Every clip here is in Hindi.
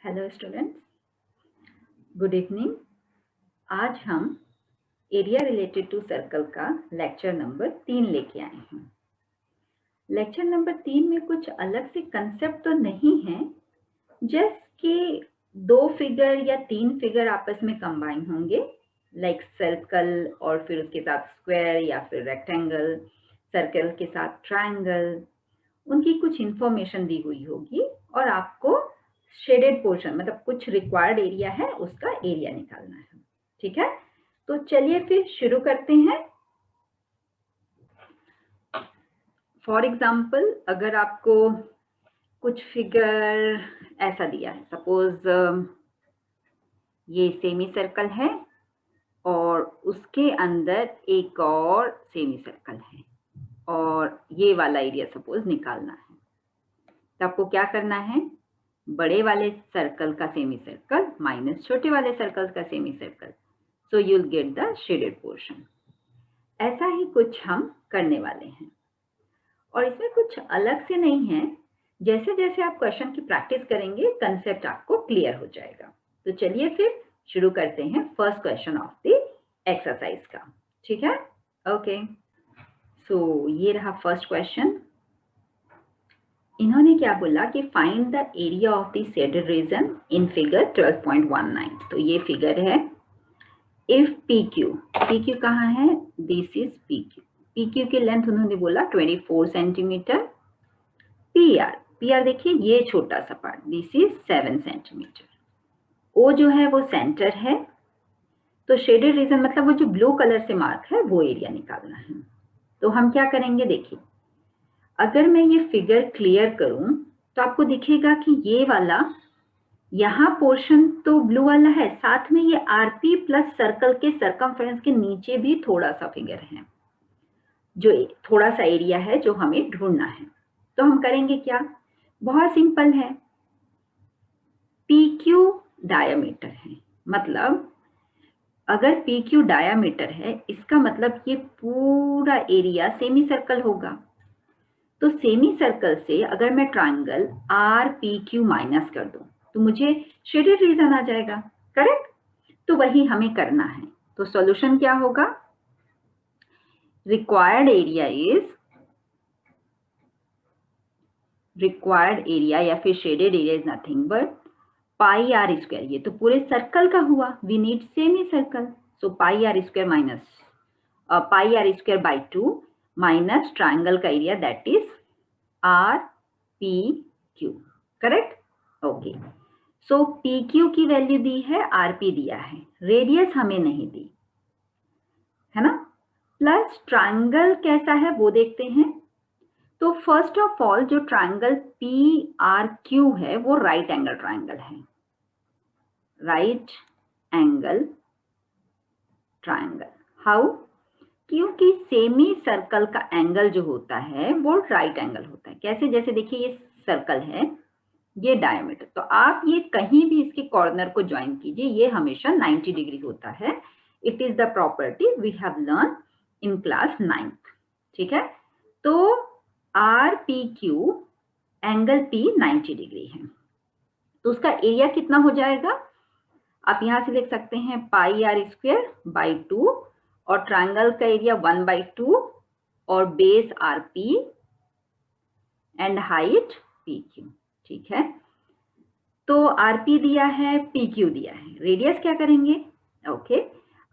Hello students, good evening. आज हम एरिया रिलेटेड टू सर्कल का लेक्चर नंबर 3 लेके आए हैं। लेक्चर नंबर 3 में कुछ अलग से कंसेप्ट तो नहीं है, जस्ट कि 2 फिगर या 3 फिगर आपस में कंबाइन होंगे, लाइक सर्कल और फिर उसके साथ स्क्वायर या फिर रेक्टेंगल, सर्कल के साथ ट्रायंगल। उनकी कुछ इंफॉर्मेशन दी हुई होगी और आपको शेडेड पोर्शन मतलब कुछ रिक्वायर्ड एरिया है उसका एरिया निकालना है। ठीक है, तो चलिए फिर शुरू करते हैं। फॉर एग्जाम्पल, अगर आपको कुछ फिगर ऐसा दिया है, सपोज ये सेमी सर्कल है और उसके अंदर एक और सेमी सर्कल है और ये वाला एरिया सपोज निकालना है, तो आपको क्या करना है? बड़े वाले सर्कल का सेमी सर्कल माइनस छोटे वाले सर्कल का semi circle, so you will get the shaded portion. ऐसा ही कुछ हम करने वाले हैं और इसमें कुछ अलग से नहीं है। जैसे जैसे आप क्वेश्चन की प्रैक्टिस करेंगे कंसेप्ट आपको क्लियर हो जाएगा। तो चलिए फिर शुरू करते हैं first question of the exercise का। ठीक है, ओके। सो ये रहा फर्स्ट क्वेश्चन। इन्होंने क्या बोला कि find the area of the shaded reason in figure 12.19। तो ये फिगर है। इफ PQ कहाँ है? दिस इज PQ की लेंथ उन्होंने बोला 24 सेंटीमीटर। PR देखिए ये छोटा सा part, this is 7 centimetre. O जो है वो सेंटर है। तो शेडेड रीजन मतलब वो जो ब्लू कलर से मार्क है वो एरिया निकालना है। तो हम क्या करेंगे, देखिए अगर मैं ये फिगर क्लियर करूं तो आपको दिखेगा कि ये वाला यहाँ पोर्शन तो ब्लू वाला है, साथ में ये RP प्लस सर्कल के सर्कमफ्रेंस के नीचे भी थोड़ा सा फिगर है, जो थोड़ा सा एरिया है जो हमें ढूंढना है। तो हम करेंगे क्या? बहुत सिंपल है। PQ डायमीटर है, मतलब अगर PQ डायमीटर है इसका मतलब ये पूरा एरिया सेमी सर्कल होगा। तो सेमी सर्कल से अगर मैं ट्रायंगल RPQ माइनस कर दूं तो मुझे शेडेड रीजन आ जाएगा, करेक्ट? तो वही हमें करना है। तो सॉल्यूशन क्या होगा? रिक्वायर्ड एरिया या फिर shaded area is nothing but pi are square. ये तो पूरे सर्कल का हुआ, we need semi circle, so pi are square minus pi are square by 2 minus triangle का area that is RPQ, correct? Okay, so PQ की वैल्यू दी है, RP दिया है, रेडियस हमें नहीं दी है ना। प्लस ट्रायंगल कैसा है वो देखते हैं। तो फर्स्ट ऑफ ऑल जो ट्रायंगल PRQ है वो राइट एंगल ट्रायंगल है, राइट एंगल ट्रायंगल। हाउ? क्योंकि सेमी सर्कल का एंगल जो होता है वो राइट एंगल होता है। कैसे? जैसे देखिए ये सर्कल है, ये डायमीटर, तो आप ये कहीं भी इसके कॉर्नर को ज्वाइन कीजिए, ये हमेशा 90 डिग्री होता है। It is the property we have learn in class 9th। ठीक है, तो RPQ एंगल P 90 डिग्री है, तो उसका एरिया कितना हो जाएगा? आप यहां से लिख सकते हैं पाई आर स्क्वायर बाई 2 और ट्रायंगल का एरिया 1/2 और base RP and height PQ। ठीक है, तो RP दिया है, PQ दिया है, रेडियस क्या करेंगे? ओके,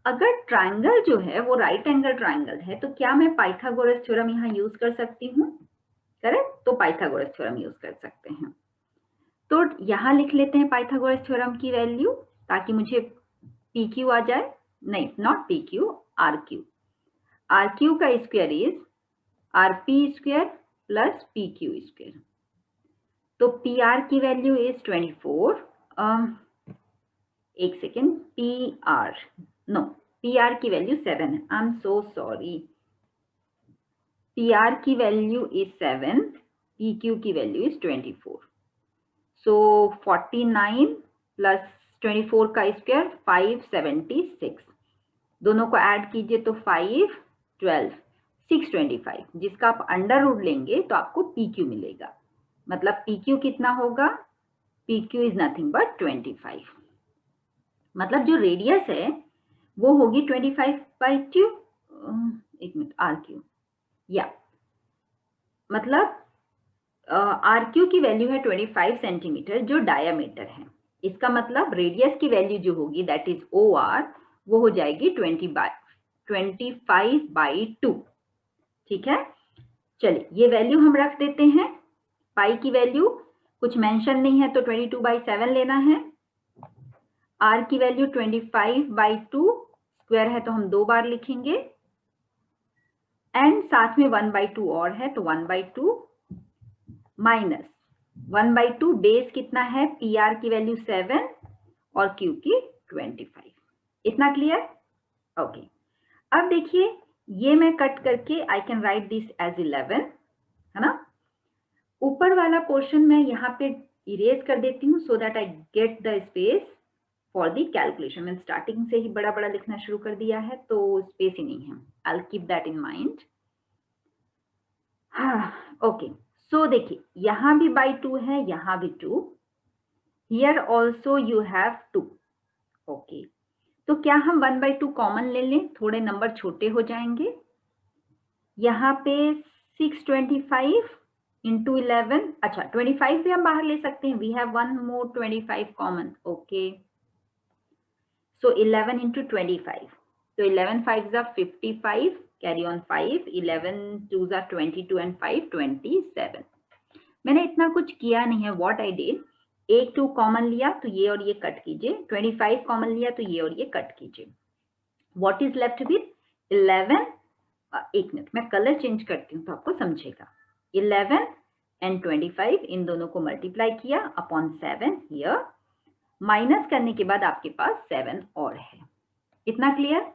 अगर ट्रायंगल जो है वो राइट एंगल ट्रायंगल है तो क्या मैं पाइथागोरस थ्योरम यहाँ यूज कर सकती हूँ? करेक्ट, तो पाइथागोरस थ्योरम यूज कर सकते हैं। तो यहाँ लिख लेते हैं पाइथागोरस थ्योरम की वैल्यू ताकि मुझे PQ आ जाए। नहीं, नॉट PQ, RQ। RQ का square is RP square plus PQ square. तो PR की वैल्यू इज 24। एक सेकेंड, PR की वैल्यू 7 है, I am so sorry. PR की वैल्यू इज 7, PQ की वैल्यू इज 24। सो 49 प्लस 24 का स्क्वायर 576, दोनों को ऐड कीजिए तो 5 12 625, जिसका आप अंडर रूट लेंगे तो आपको PQ मिलेगा। मतलब PQ कितना होगा? PQ इज नथिंग बट 25, मतलब जो रेडियस है वो होगी 25/2, एक मिनट, RQ, या मतलब RQ की वैल्यू है 25 सेंटीमीटर जो डायामीटर है। इसका मतलब रेडियस की वैल्यू जो होगी दैट इज OR, वो हो जाएगी 25/2। ठीक है, चलिए ये वैल्यू हम रख देते हैं। पाई की वैल्यू कुछ मेंशन नहीं है तो 22/7 लेना है। R की वैल्यू 25/2, स्क्वायर है तो हम 2 बार लिखेंगे, एंड साथ में 1/2 और है तो 1/2 माइनस 1/2, बेस कितना है, PR की वैल्यू 7 और Q की 25। इतना क्लियर? ओके, अब देखिए ये मैं कट करके I can write this as 11, है ना। ऊपर वाला पोर्शन मैं यहाँ पे इरेज कर देती हूँ so that I get the space for the calculation. मैंने स्टार्टिंग से ही बड़ा बड़ा लिखना शुरू कर दिया है तो स्पेस ही नहीं है, I will keep that in mind. हाँ, ओके, सो देखिए यहाँ भी बाई 2 है, यहाँ भी 2, here also you have 2। Okay, तो क्या हम 1/2 कॉमन ले लें, थोड़े नंबर छोटे हो जाएंगे। यहाँ पे 625 इंटू 11, अच्छा 25 भी हम बाहर ले सकते हैं, we have one more 25 common. Okay, so 11 into 25, तो 11 5s are 55, carry on 5, 11 2s are 22 and 5 27। मैंने इतना कुछ किया नहीं है, व्हाट आई डिड, एक 2 कॉमन लिया तो ये और ये कट कीजिए, 25 कॉमन लिया तो ये और ये कट कीजिए, व्हाट इज लेफ्ट विथ 11। एक मिनट मैं कलर चेंज करती हूँ तो आपको समझेगा। 11 एंड 25 इन दोनों को मल्टीप्लाई किया अपॉन 7, हियर माइनस करने के बाद आपके पास 7 और है। इतना क्लियर?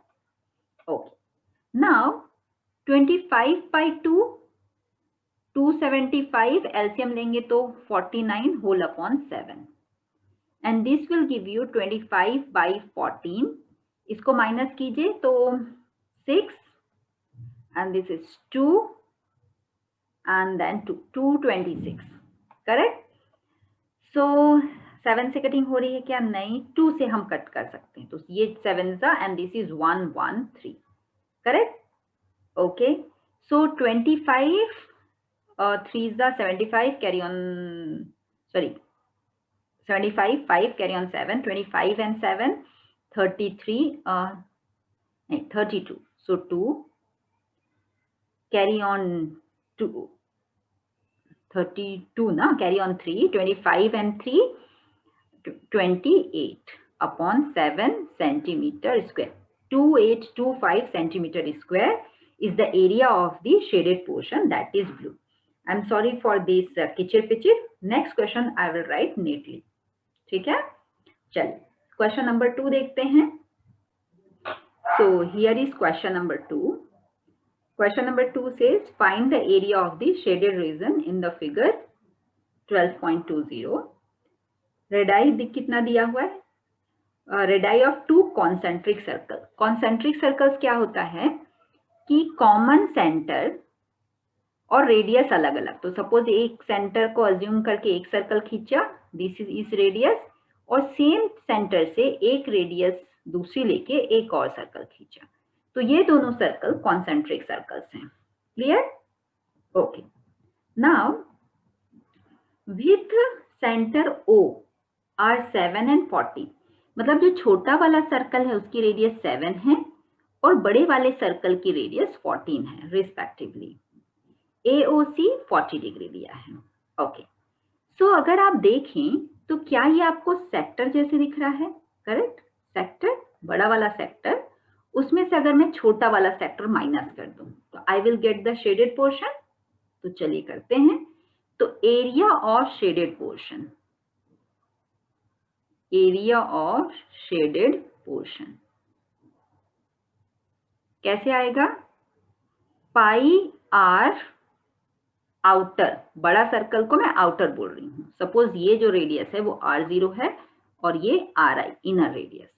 ओके, नाउ 25/2, 275, एलसीएम लेंगे तो 49 whole upon 7, and this will give you 25/14। इसको माइनस कीजिए तो 6, and this is 2 and then 226, correct? So 7 से कटिंग हो रही है क्या? नहीं, 2 से हम कट कर सकते हैं, तो ये 7 and this is 113, correct? Okay, so 25 3s are 75, carry on, sorry 75, 5 carry on 7, 25 and 7 33, 32, so 2 carry on 2, 32 na, carry on 3, 25 and 3 28 upon 7 centimeter square, 2825 centimeter square is the area of the shaded portion, that is blue. I'm sorry for this kitchir pitchir. Next question I will write neatly. ठीक है, चलिए क्वेश्चन नंबर 2 देखते हैं। So here is question number 2. Question number 2 says find the area of the shaded region in the figure 12.20. Radii कितना दिया हुआ है, radii of 2 concentric circle. Concentric circles क्या होता है कि कॉमन सेंटर और रेडियस अलग अलग, तो सपोज एक सेंटर को अज्यूम करके एक सर्कल खींचा, दिस इज रेडियस, और सेम सेंटर से एक रेडियस दूसरी लेके एक और सर्कल खींचा, तो ये दोनों सर्कल कॉन्सेंट्रिक सर्कल्स हैं। Clear? Okay, now with center O are 7 and 40, मतलब जो छोटा वाला सर्कल है उसकी रेडियस 7 है और बड़े वाले सर्कल की रेडियस 14 है रिस्पेक्टिवली। AOC 40 डिग्री दिया है। ओके, सो अगर आप देखें तो क्या ये आपको सेक्टर जैसे दिख रहा है? करेक्ट, सेक्टर, बड़ा वाला सेक्टर, उसमें से अगर मैं छोटा वाला सेक्टर माइनस कर दूं तो I will get the shaded portion. तो चलिए करते हैं, तो area of shaded portion, area of shaded portion कैसे आएगा? पाई आर आउटर, बड़ा सर्कल को मैं आउटर बोल रही हूँ, सपोज ये जो रेडियस है वो R0 है और ये RI inner radius,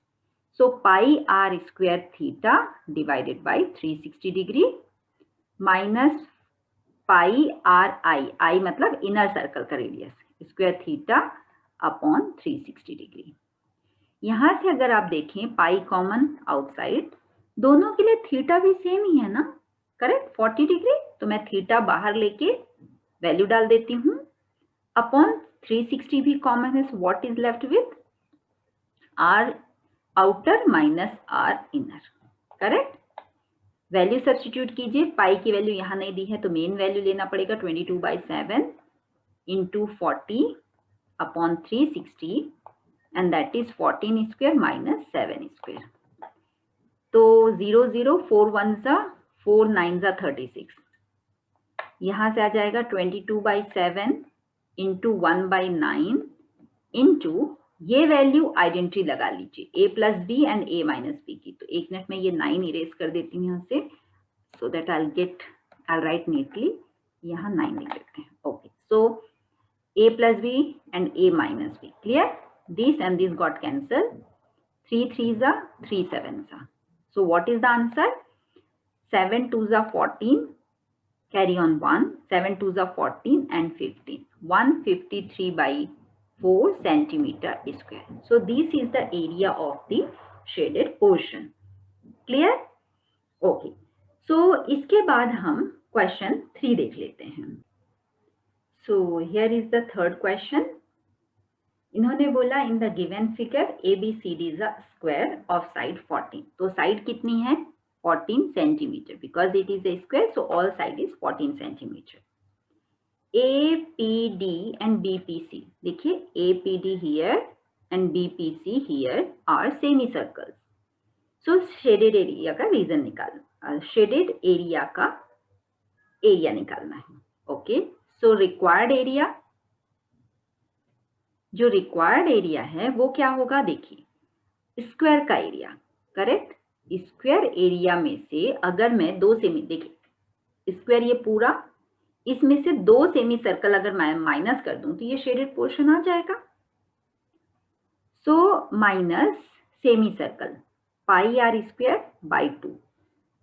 so pi are square theta divided by 360 degree minus pi R I, I मतलब इनर सर्कल का radius, square theta upon 360 degree. यहां से अगर आप देखें पाई कॉमन आउटसाइड, दोनों के लिए थीटा भी सेम ही है ना, करेक्ट, 40 डिग्री। तो मैं थीटा बाहर लेके वैल्यू डाल देती हूँ, अपॉन 360 भी कॉमन है, what is left with r outer minus r inner, correct. Value substitute कीजिए, पाई की वैल्यू यहाँ नहीं दी है तो मेन वैल्यू लेना पड़ेगा, 22/7 into 40 upon 360 and that is 14 square minus 7 square. तो 0 0 4 1 जा 4 9 जा 36, यहां से आ जाएगा 22/7 इंटू 1/9 इंटू ये वैल्यू आइडेंटिटी लगा लीजिए a plus b and a minus b की। तो एक मिनट में ये 9 इरेज कर देती हूँ यहाँ से, so that I'll write neatly, यहाँ 9 लिख देते हैं। Okay, so a plus b and a minus b, clear? This and this got cancelled, 3 3s are 3 7s are. So what is the answer? 7 2s are 14, carry on 1, 7 2s are 14 and 15, 153/4 centimeter square. So this is the area of the shaded portion, clear? Okay, so इसके बाद हम question 3 देख लेते हैं। So here is the third question. इन्होंने बोला in the given figure ABCD is a square of side 14। तो साइड कितनी है? 14 centimetre, because it is a square so all side is 14 centimetre. APD and BPC, देखिए APD here and BPC here are semi circles. So shaded area का रीजन निकालना, शेडेड एरिया का एरिया निकालना है। ओके, सो रिक्वायर्ड एरिया, जो रिक्वायर्ड एरिया है वो क्या होगा? देखिए स्क्वायर का एरिया, करेक्ट। स्क्वायर एरिया में से अगर मैं 2 सेमी, देखिए स्क्वायर ये पूरा, इसमें से 2 सेमी सर्कल अगर मैं माइनस कर दूं तो ये शेडेड पोर्शन आ जाएगा। So minus semi circle pi are square by 2,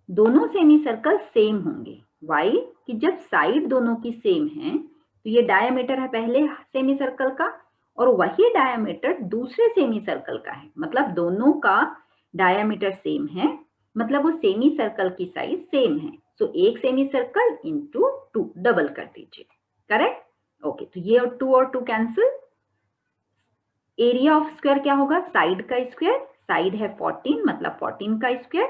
दोनों सेमी सर्कल सेम होंगे। वाई कि जब साइड दोनों की सेम है तो ये डायमीटर है पहले सेमी सर्कल का और वही डायमीटर दूसरे सेमी सर्कल का है, मतलब दोनों का डायमीटर सेम है, मतलब वो सेमी सर्कल की साइज सेम है। सो एक सेमी सर्कल इंटू 2 डबल कर दीजिए, करेक्ट। ओके, तो ये और 2 कैंसिल। एरिया ऑफ स्क्वायर क्या होगा? साइड का स्क्वायर, साइड है 14 मतलब 14 का स्क्वायर,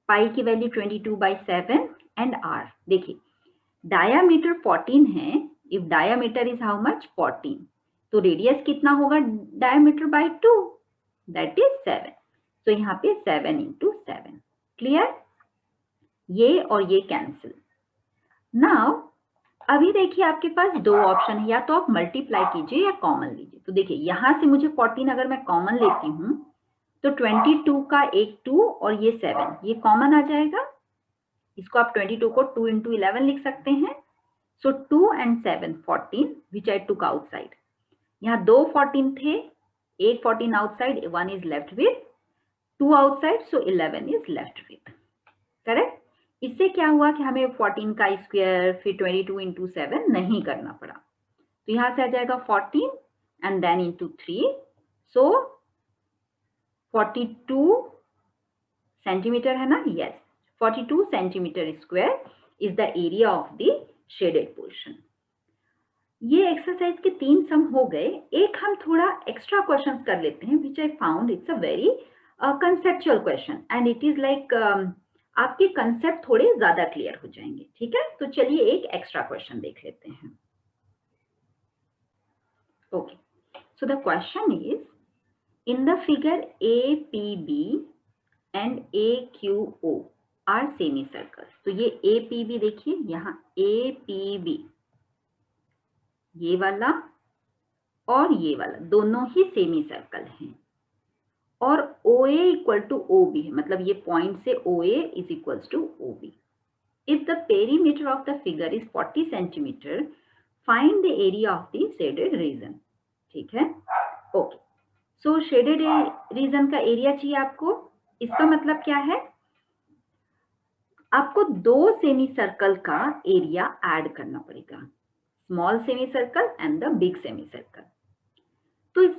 पाई की वैल्यू 22/7 एंड आर, देखिए डायामीटर 14 है, if diameter is how much? 14, तो रेडियस कितना होगा डायमीटर बाय 2, दैट इज 7। तो यहाँ पे 7 इंटू 7, क्लियर? ये और ये कैंसिल। नाउ अभी देखिए आपके पास 2 ऑप्शन है, या तो आप मल्टीप्लाई कीजिए या कॉमन लीजिए। तो देखिए यहाँ से मुझे 14 अगर मैं कॉमन लेती हूँ तो 22 का एक 2 और ये 7, ये कॉमन आ जाएगा। इसको आप 22 को 2 इंटू 11 लिख सकते हैं। सो 2 and 7 14 which I took outside. यहाँ 2 14 थे, एक 14 outside, 1 is left with, 2 outside, so 11 is left with, correct. इससे क्या हुआ कि हमें 14 का स्क्वायर फिर 22 इंटू 7 नहीं करना पड़ा। तो यहाँ से आ जाएगा 14 and then into 3, so 42 centimetre है ना? Yes, 42 centimetre square is the area of the shaded portion. ये एक्सरसाइज के 3 सम हो गए। एक हम थोड़ा एक्स्ट्रा क्वेश्चंस कर लेते हैं which I found it's a very conceptual question and it is like आपके कंसेप्ट थोड़े ज्यादा क्लियर हो जाएंगे, ठीक है। तो चलिए एक एक्स्ट्रा क्वेश्चन देख लेते हैं। Okay, so the question is in the figure APB and AQO are semi circle. तो ये APB देखिए, यहाँ APB ये वाला और ये वाला दोनों ही सेमी सर्कल हैं और OA इक्वल टू OB है, मतलब ये पॉइंट से OA is equal to OB। If the perimeter of the figure is 40 centimetre, find the area of the shaded region, ठीक है। ओके, सो शेडेड रीजन का एरिया चाहिए आपको। इसका मतलब क्या है? आपको 2 सेमी सर्कल का एरिया ऐड करना पड़ेगा, small semi circle and the big semi circle.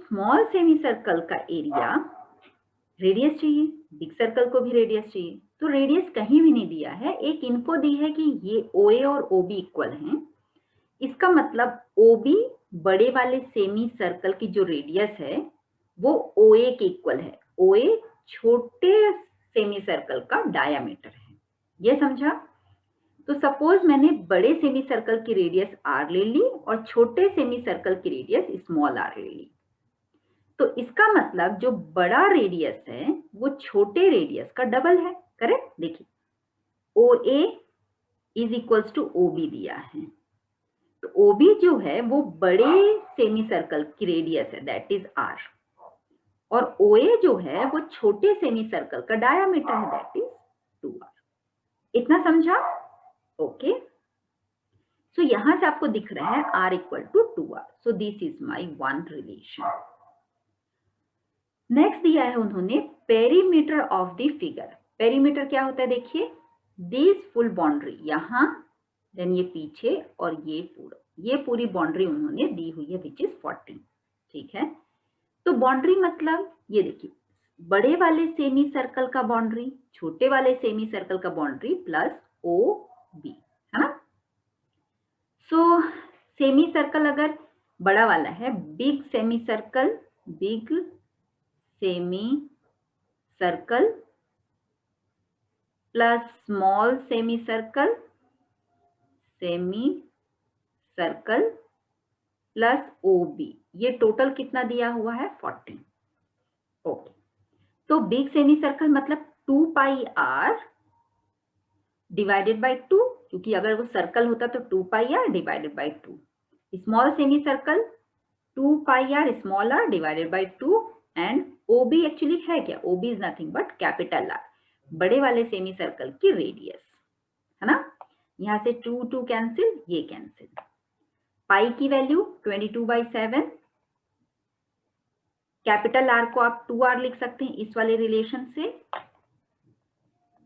Small semi circle का एरिया रेडियस चाहिए, बिग सर्कल को भी रेडियस चाहिए, तो रेडियस कहीं भी नहीं दिया है। एक इन्फो दी है कि ये OA और OB इक्वल हैं। इसका मतलब OB बड़े वाले सेमी सर्कल की जो रेडियस है वो OA के इक्वल है। OA छोटे सेमी सर्कल का डायामीटर है, ये समझा? तो सपोज मैंने बड़े सेमी सर्कल की रेडियस r ले ली और छोटे सेमी सर्कल की रेडियस स्मॉल r ले ली, तो इसका मतलब जो बड़ा रेडियस है वो छोटे रेडियस का डबल है। करेक्ट? देखिए OA is equals to OB दिया है, तो OB जो है वो बड़े सेमी सर्कल की रेडियस है, दैट इज r, और OA जो है वो छोटे सेमी सर्कल का डायामीटर है, दैट इज 2r। इतना समझा? ओके, सो यहां से आपको दिख रहा है r equal to 2r, so this is my one relation. Next दिया है उन्होंने perimeter of the figure. Perimeter क्या होता है? देखिए दिस फुल बाउंड्री, यहाँ देन ये पीछे और ये पूरी बाउंड्री उन्होंने दी हुई है विच इज 40। ठीक है, तो बाउंड्री मतलब ये देखिए बड़े वाले सेमी सर्कल का बाउंड्री, छोटे वाले सेमी सर्कल का बाउंड्री प्लस OB, है ना? सो सेमी सर्कल अगर बड़ा वाला है, big semi circle, big semi circle plus small semi circle plus OB, ये टोटल कितना दिया हुआ है? 40। ओके, तो बिग सेमी सर्कल मतलब 2 पाई r डिवाइडेड बाई 2, क्योंकि अगर वो सर्कल होता तो 2 पाई r divided by 2। Small semi circle 2 pi r small r divided by 2, and OB actually है क्या? OB is nothing but capital R, बड़े वाले सेमी सर्कल की रेडियस, है ना? यहां से 2 कैंसिल, ये कैंसिल। पाई की वैल्यू 22/7, कैपिटल R को आप 2r लिख सकते हैं इस वाले रिलेशन से।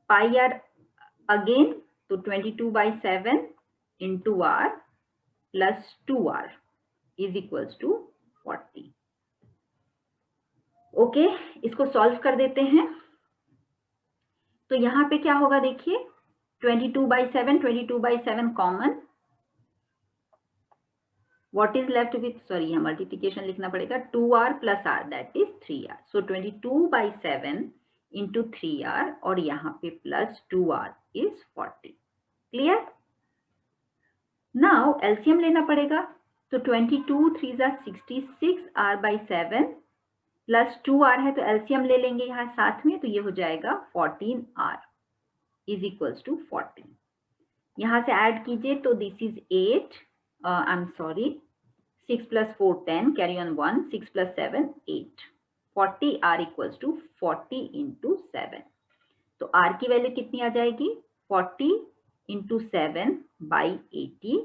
पाई r अगेन, तो 22/7 into r plus 2r is equals to 40। Okay, इसको सॉल्व कर देते हैं। तो यहां पे क्या होगा? देखिए 22/7 common, what is left with, sorry यहाँ मल्टीप्लिकेशन लिखना पड़ेगा, 2r plus r that is 3r, so 22/7 into 3r और यहाँ पे plus 2r is 40। Clear? Now LCM लेना पड़ेगा, तो 22 3 जा 66 r/7 प्लस 2r है, तो एलसीएम ले लेंगे यहाँ साथ में, तो ये हो जाएगा 14r इज इक्वल्स टू 40। यहाँ से ऐड कीजिए, तो this is 8, I am sorry 6 plus 4 10, carry on 1, 6 plus 7 8, 40 r equals to 40 into 7। तो r की वैल्यू कितनी आ जाएगी? 40 into 7 by 80,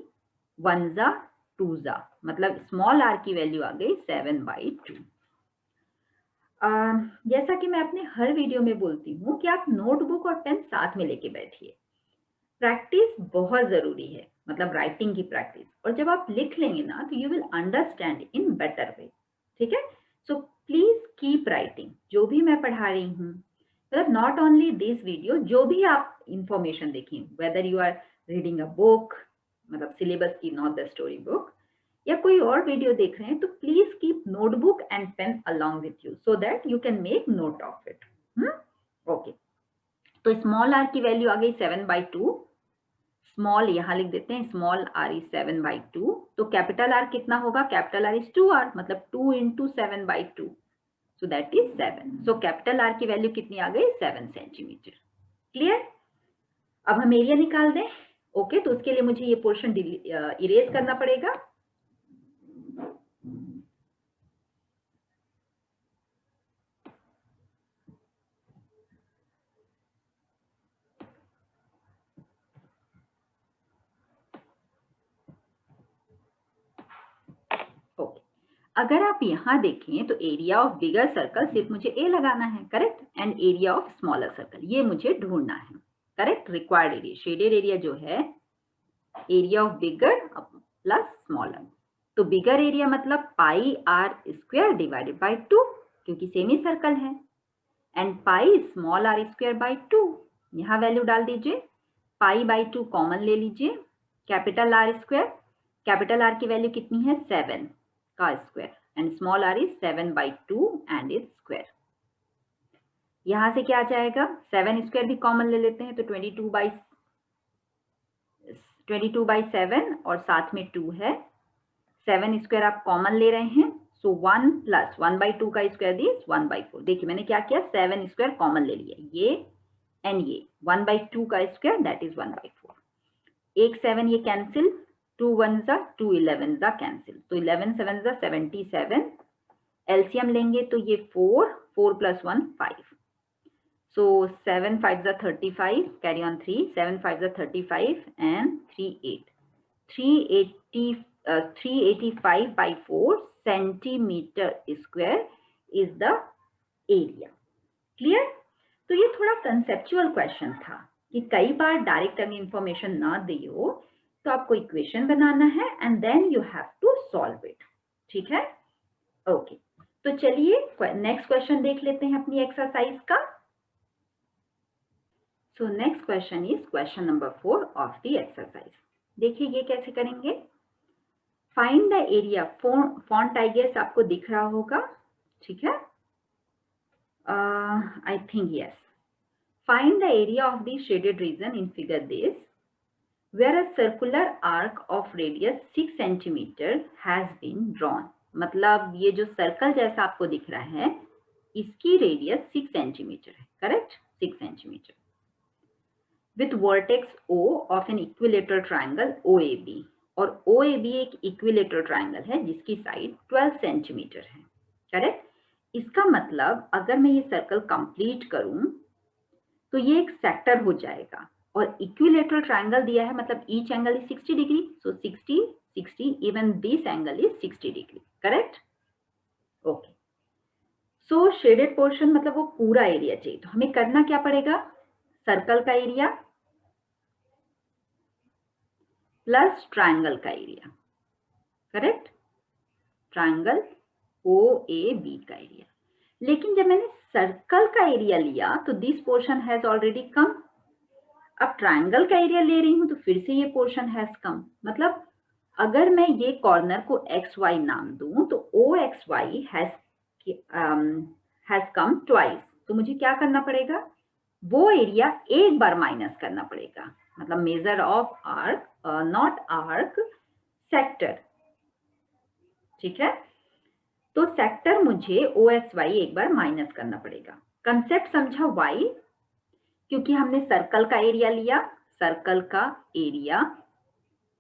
1 जा 2 जा, मतलब स्मॉल r की वैल्यू आ गई 7/2। जैसा कि मैं अपने हर वीडियो में बोलती हूँ कि आप नोटबुक और पेन साथ में लेके बैठिए। प्रैक्टिस बहुत जरूरी है, मतलब राइटिंग की प्रैक्टिस, और जब आप लिख लेंगे ना तो you will understand in better way. ठीक है, सो प्लीज कीप राइटिंग। जो भी मैं पढ़ा रही हूँ, मतलब नॉट ओनली दिस वीडियो, जो भी आप इंफॉर्मेशन देखें, whether you are reading a book, मतलब सिलेबस की, नॉट द स्टोरी बुक, या कोई और वीडियो देख रहे हैं, तो please keep notebook and pen along with you so that you can make note of it. Okay, तो स्मॉल r की वैल्यू आ गई 7/2, स्मॉल यहाँ लिख देते हैं, स्मॉल r इज 7/2, तो कैपिटल R कितना होगा? कैपिटल R इज 2r, मतलब 2 into 7/2, so that is 7। So capital R की वैल्यू कितनी आ गई? 7 सेंटीमीटर। क्लियर? अब हम एरिया निकाल दें। ओके, तो उसके लिए मुझे ये पोर्शन इरेज करना पड़ेगा। अगर आप यहाँ देखें तो एरिया ऑफ बिगर सर्कल सिर्फ मुझे ए लगाना है, correct, and area of smaller circle ये मुझे ढूंढना है, correct. Required area, shaded area जो है area of bigger plus smaller. तो बिगर एरिया मतलब pi are square divided by 2, क्योंकि सेमी सर्कल है, and pi small r square by 2। यहाँ वैल्यू डाल दीजिए, पाई बाई 2 कॉमन ले लीजिए, capital r square, capital r की वैल्यू कितनी है 7 का square, and small r is 7 by 2 and is square. यहां से क्या आ जाएगा, 7 स्क्वायर भी कॉमन ले लेते हैं, तो 22 बाई 7 और साथ में 2 है, 7 स्क्वायर आप कॉमन ले रहे हैं, सो 1 प्लस 1 बाई 2 का स्क्वायर दिस 1 बाई 4। देखिए मैंने क्या किया, 7 स्क्वायर कॉमन ले लिया, ये एंड ये 1 बाई 2 का स्क्वायर दैट इज 1 बाई 4। एक 7 ये कैंसिल, 2 1 जा 2 11 जा कैंसिल, तो 11 7 जा 77, एलसीएम लेंगे तो ये 4 प्लस 1 5, so 7 5 जा 35, carry on 3, 7 5 जा 35 and 3 8, 385 by 4 centimeter square is the area. Clear? तो ये थोड़ा कंसेप्चुअल क्वेश्चन था कि कई बार डायरेक्ट अगर इंफॉर्मेशन ना दी हो तो आपको इक्वेशन बनाना है and then you have to solve it. ठीक है, ओके तो चलिए नेक्स्ट क्वेश्चन देख लेते हैं अपनी एक्सरसाइज का। So next question is question number 4 of the exercise. देखिए ये कैसे करेंगे, find the area, font I guess आपको दिख रहा होगा, ठीक है, I think yes. Find the area of the shaded region in figure this, where a circular arc of radius 6 cm has been drawn। मतलब ये जो सर्कल जैसा आपको दिख रहा है इसकी रेडियस 6 सेंटीमीटर है, correct, 6 centimetre, with vertex O of an equilateral triangle OAB, और OAB एक इक्विलेटरल ट्राइंगल है जिसकी साइड 12 सेंटीमीटर है, करेक्ट। इसका मतलब अगर मैं ये सर्कल कंप्लीट करूं तो ये एक सेक्टर हो जाएगा, और इक्विलेटरल ट्राइंगल दिया है मतलब each angle is 60 degree, so 60 60 even this angle is 60 degree, correct, okay. So shaded portion मतलब वो पूरा एरिया चाहिए, तो हमें करना क्या पड़ेगा, सर्कल का एरिया प्लस ट्राइंगल का एरिया, करेक्ट, ट्राइंगल OAB का एरिया। लेकिन जब मैंने सर्कल का एरिया लिया तो दिस पोर्शन हैज ऑलरेडी कम, अब ट्राइंगल का एरिया ले रही हूं तो फिर से ये पोर्शन हैज कम, मतलब अगर मैं ये कॉर्नर को XY नाम दूं तो OXY हैज कम ट्वाइस, तो मुझे क्या करना पड़ेगा, वो एरिया एक बार माइनस करना पड़ेगा, मतलब measure of arc, not arc, sector, ठीक है। तो सेक्टर मुझे OXY एक बार माइनस करना पड़ेगा। कंसेप्ट समझा वाई, क्योंकि हमने सर्कल का एरिया लिया, सर्कल का एरिया,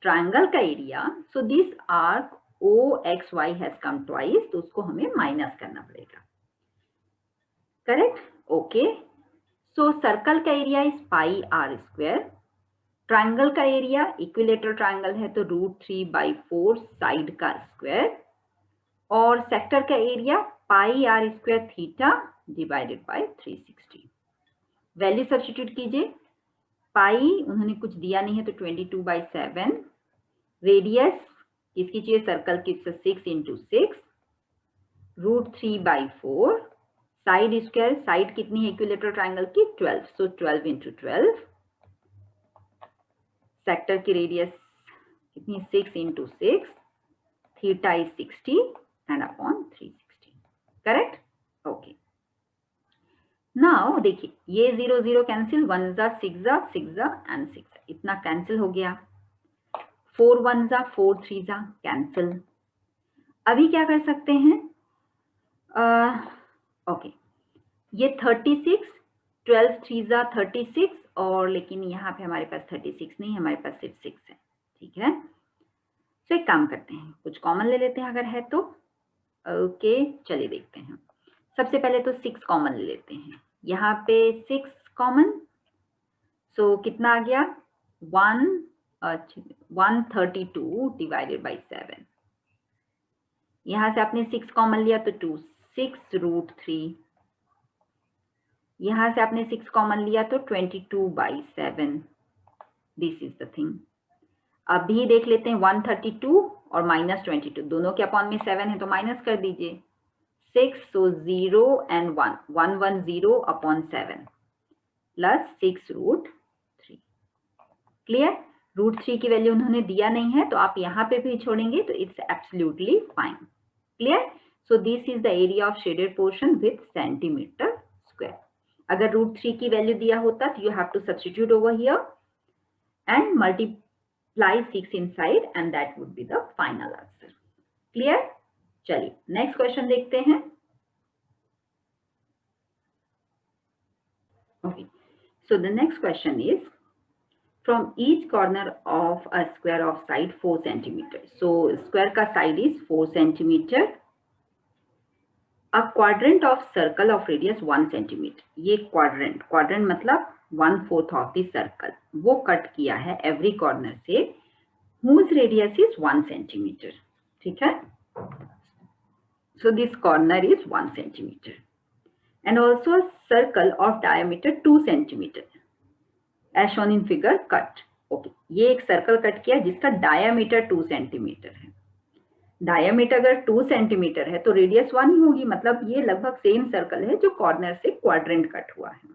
ट्राइंगल का area, so this arc OXY has come twice, तो उसको हमें माइनस करना पड़ेगा, करेक्ट, ओके। सो सर्कल का area is pi are square, triangle का एरिया, इक्विलेटरल ट्राइंगल है तो √3/4 साइड का स्क्वायर, और सेक्टर का area pi are square theta divided by 360। Value substitute कीजिए, पाई उन्होंने कुछ दिया नहीं है तो 22/7, रेडियस इसकी चाहिए सर्कल की 6 × 6, √3/4, साइड स्क्वायर, साइड कितनी है इक्विलेटरल ट्राइंगल की 12, सो 12 × 12, सेक्टर की रेडियस कितनी 6 × 6, theta is 60 and upon 360, correct, okay। now देखिए ये 0 0 कैंसिल, 1 जा 6 जा 6 जा एंड 6, इतना कैंसिल हो गया, 4 1 जा 4 3 जा कैंसिल। अभी क्या कर सकते हैं, ओके, ये 36, 12 3 जा 36, और लेकिन यहाँ पे हमारे पास 36 नहीं, हमारे पास सिर्फ 6 है, ठीक है। तो एक काम करते हैं, कुछ कॉमन ले लेते हैं अगर है तो, ओके चलिए देखते हैं। सबसे पहले तो 6 कॉमन ले लेते हैं, यहाँ पे 6 कॉमन, सो कितना आ गया 132 डिवाइडेड बाई 7, यहाँ से आपने 6 कॉमन लिया तो 2 6 √3, यहाँ से आपने 6 कॉमन लिया तो 22/7, दिस इज द थिंग। अभी देख लेते हैं 132 और -22 दोनों के अपॉन में 7 है तो माइनस कर दीजिए 6, so 0 and 1, 110 upon 7 plus 6√3। Clear? √3 की वैल्यू उन्होंने दिया नहीं है तो आप यहाँ पे भी छोड़ेंगे तो it's absolutely fine. Clear? So this is the area of shaded portion with centimetre square. अगर √3 की वैल्यू दिया होता तो you have to substitute over here and multiply 6 inside and that would be the final answer। Clear? चलिए नेक्स्ट क्वेश्चन देखते हैं। Okay, so the next question is from each corner of a square of side 4 centimeter, so square का side is 4 centimeter, a quadrant of circle of radius 1 centimeter, ये quadrant मतलब 1/4 of the circle वो कट किया है every corner से whose radius is 1 centimeter। ठीक है, so this corner is 1 centimeter and also a circle of diameter 2 centimeter as shown in figure cut। Okay, ये एक सर्कल कट किया जिसका डायामीटर 2 सेंटीमीटर है। डायामीटर अगर 2 सेंटीमीटर है तो रेडियस 1 ही होगी, मतलब ये लगभग सेम सर्कल है जो कॉर्नर से क्वाड्रेंट कट हुआ है।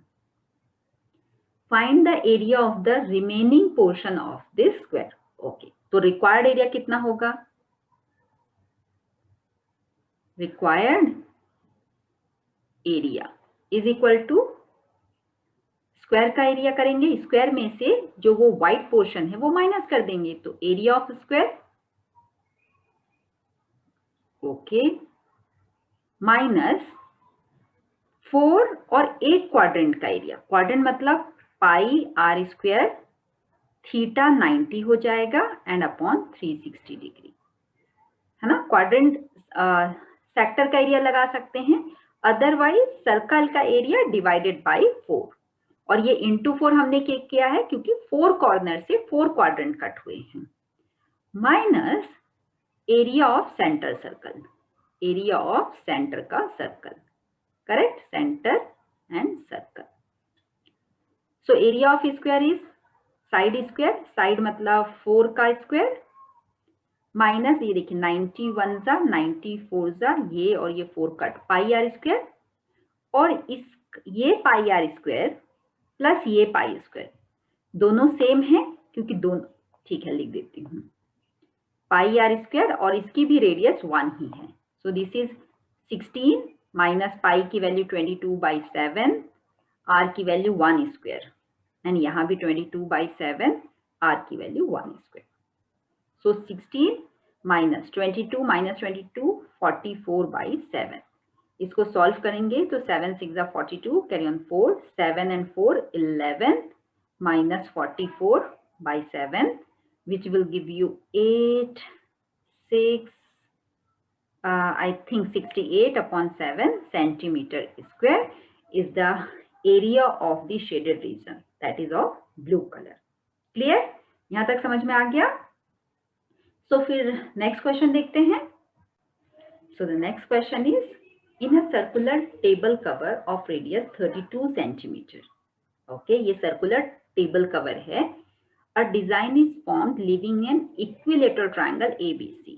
Find the area of the remaining portion of this square. Okay, तो रिक्वायर्ड एरिया कितना होगा? Required area is equal to square का एरिया करेंगे, स्क्वायर में से जो वो व्हाइट पोर्शन है वो माइनस कर देंगे तो area of square okay minus 4 और 1 क्वाड्रेंट का एरिया, क्वाड्रेंट मतलब पाई आर स्क्वायर थीटा 90 हो जाएगा एंड अपॉन 360 डिग्री, है ना। क्वाड्रेंट सेक्टर का एरिया लगा सकते हैं, अदरवाइज सर्कल का एरिया डिवाइडेड बाय 4 और ये इंटू 4 हमने किया है क्योंकि 4 कॉर्नर से 4 क्वाड्रेंट कट हुए हैं, minus area of centre circle, area of centre का circle, correct, centre and circle. So area of square is side square, side मतलब 4 का स्क्वायर माइनस ये देखिए 91 जा 94 जा ये और ये 4 कट पाई आर स्क्वायर और इस ये पाई आर स्क्वायर प्लस ये पाई स्क्वायर दोनों सेम है क्योंकि दोनों, ठीक है लिख देती हूँ, पाई आर स्क्वायर और इसकी भी रेडियस 1 ही है। सो दिस इज 16 माइनस पाई की वैल्यू 22/7, आर की वैल्यू 1 स्क्वायर एंड यहाँ भी 22/7, आर की वैल्यू 1 स्क्वायर। सो 16 माइनस 22 माइनस 22 44/7, इसको सॉल्व करेंगे तो 7 6 42 carry on 4, 7 and 4 11 minus 44/7 which will give you 8 6 I think 68/7 centimeter square is the area of the shaded region that is of blue color। Clear? यहां तक समझ में आ गया? तो फिर नेक्स्ट क्वेश्चन देखते हैं। So the next question is in a circular table cover of radius 32 centimeter, okay, ये circular table cover है, a design is formed leaving an equilateral triangle ABC,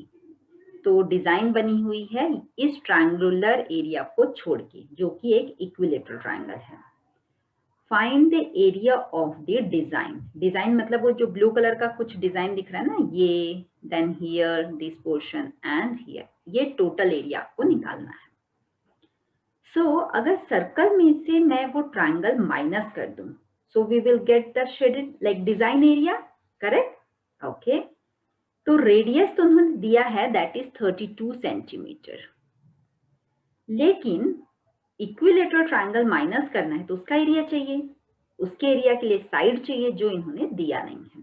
तो डिजाइन बनी हुई है इस ट्रायंगुलर एरिया को छोड़ के जो कि एक इक्विलेटरल ट्रायंगल है। Find the area of the design, design मतलब वो जो ब्लू कलर का कुछ डिजाइन दिख रहा है ना, ये then here this portion and here, ये टोटल एरिया आपको निकालना है। सो अगर सर्कल में से मैं वो ट्रायंगल माइनस कर दूं so we will get the shaded like design area, correct, okay. तो रेडियस तो उन्होंने दिया है दैट इज 32 सेंटीमीटर, लेकिन इक्विलेटरल ट्रायंगल माइनस करना है तो उसका एरिया चाहिए, उसके एरिया के लिए साइड चाहिए जो इन्होंने दिया नहीं है।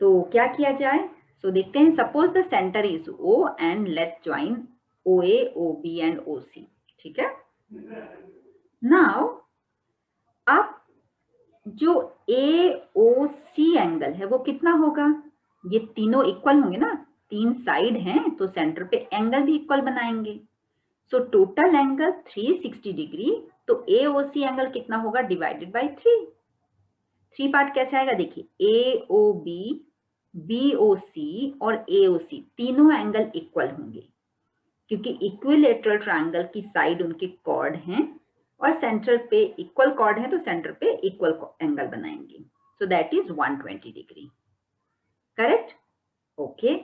तो क्या किया जाए? सो देखते हैं, suppose the centre is O and let's join OA OB and OC, ठीक है। नाउ अब जो AOC एंगल है वो कितना होगा? ये तीनों इक्वल होंगे ना, 3 साइड हैं तो सेंटर पे एंगल भी इक्वल बनाएंगे। सो टोटल एंगल 360 डिग्री, तो AOC एंगल कितना होगा? डिवाइडेड बाय 3 पार्ट कैसे आएगा? देखिए AOB BOC और AOC तीनों एंगल इक्वल होंगे, क्योंकि इक्विलेटरल ट्रायंगल की साइड उनके कॉर्ड हैं और सेंटर पे इक्वल कॉर्ड है, तो सेंटर पे इक्वल एंगल बनाएंगे। So that is 120 degree. Correct? Okay.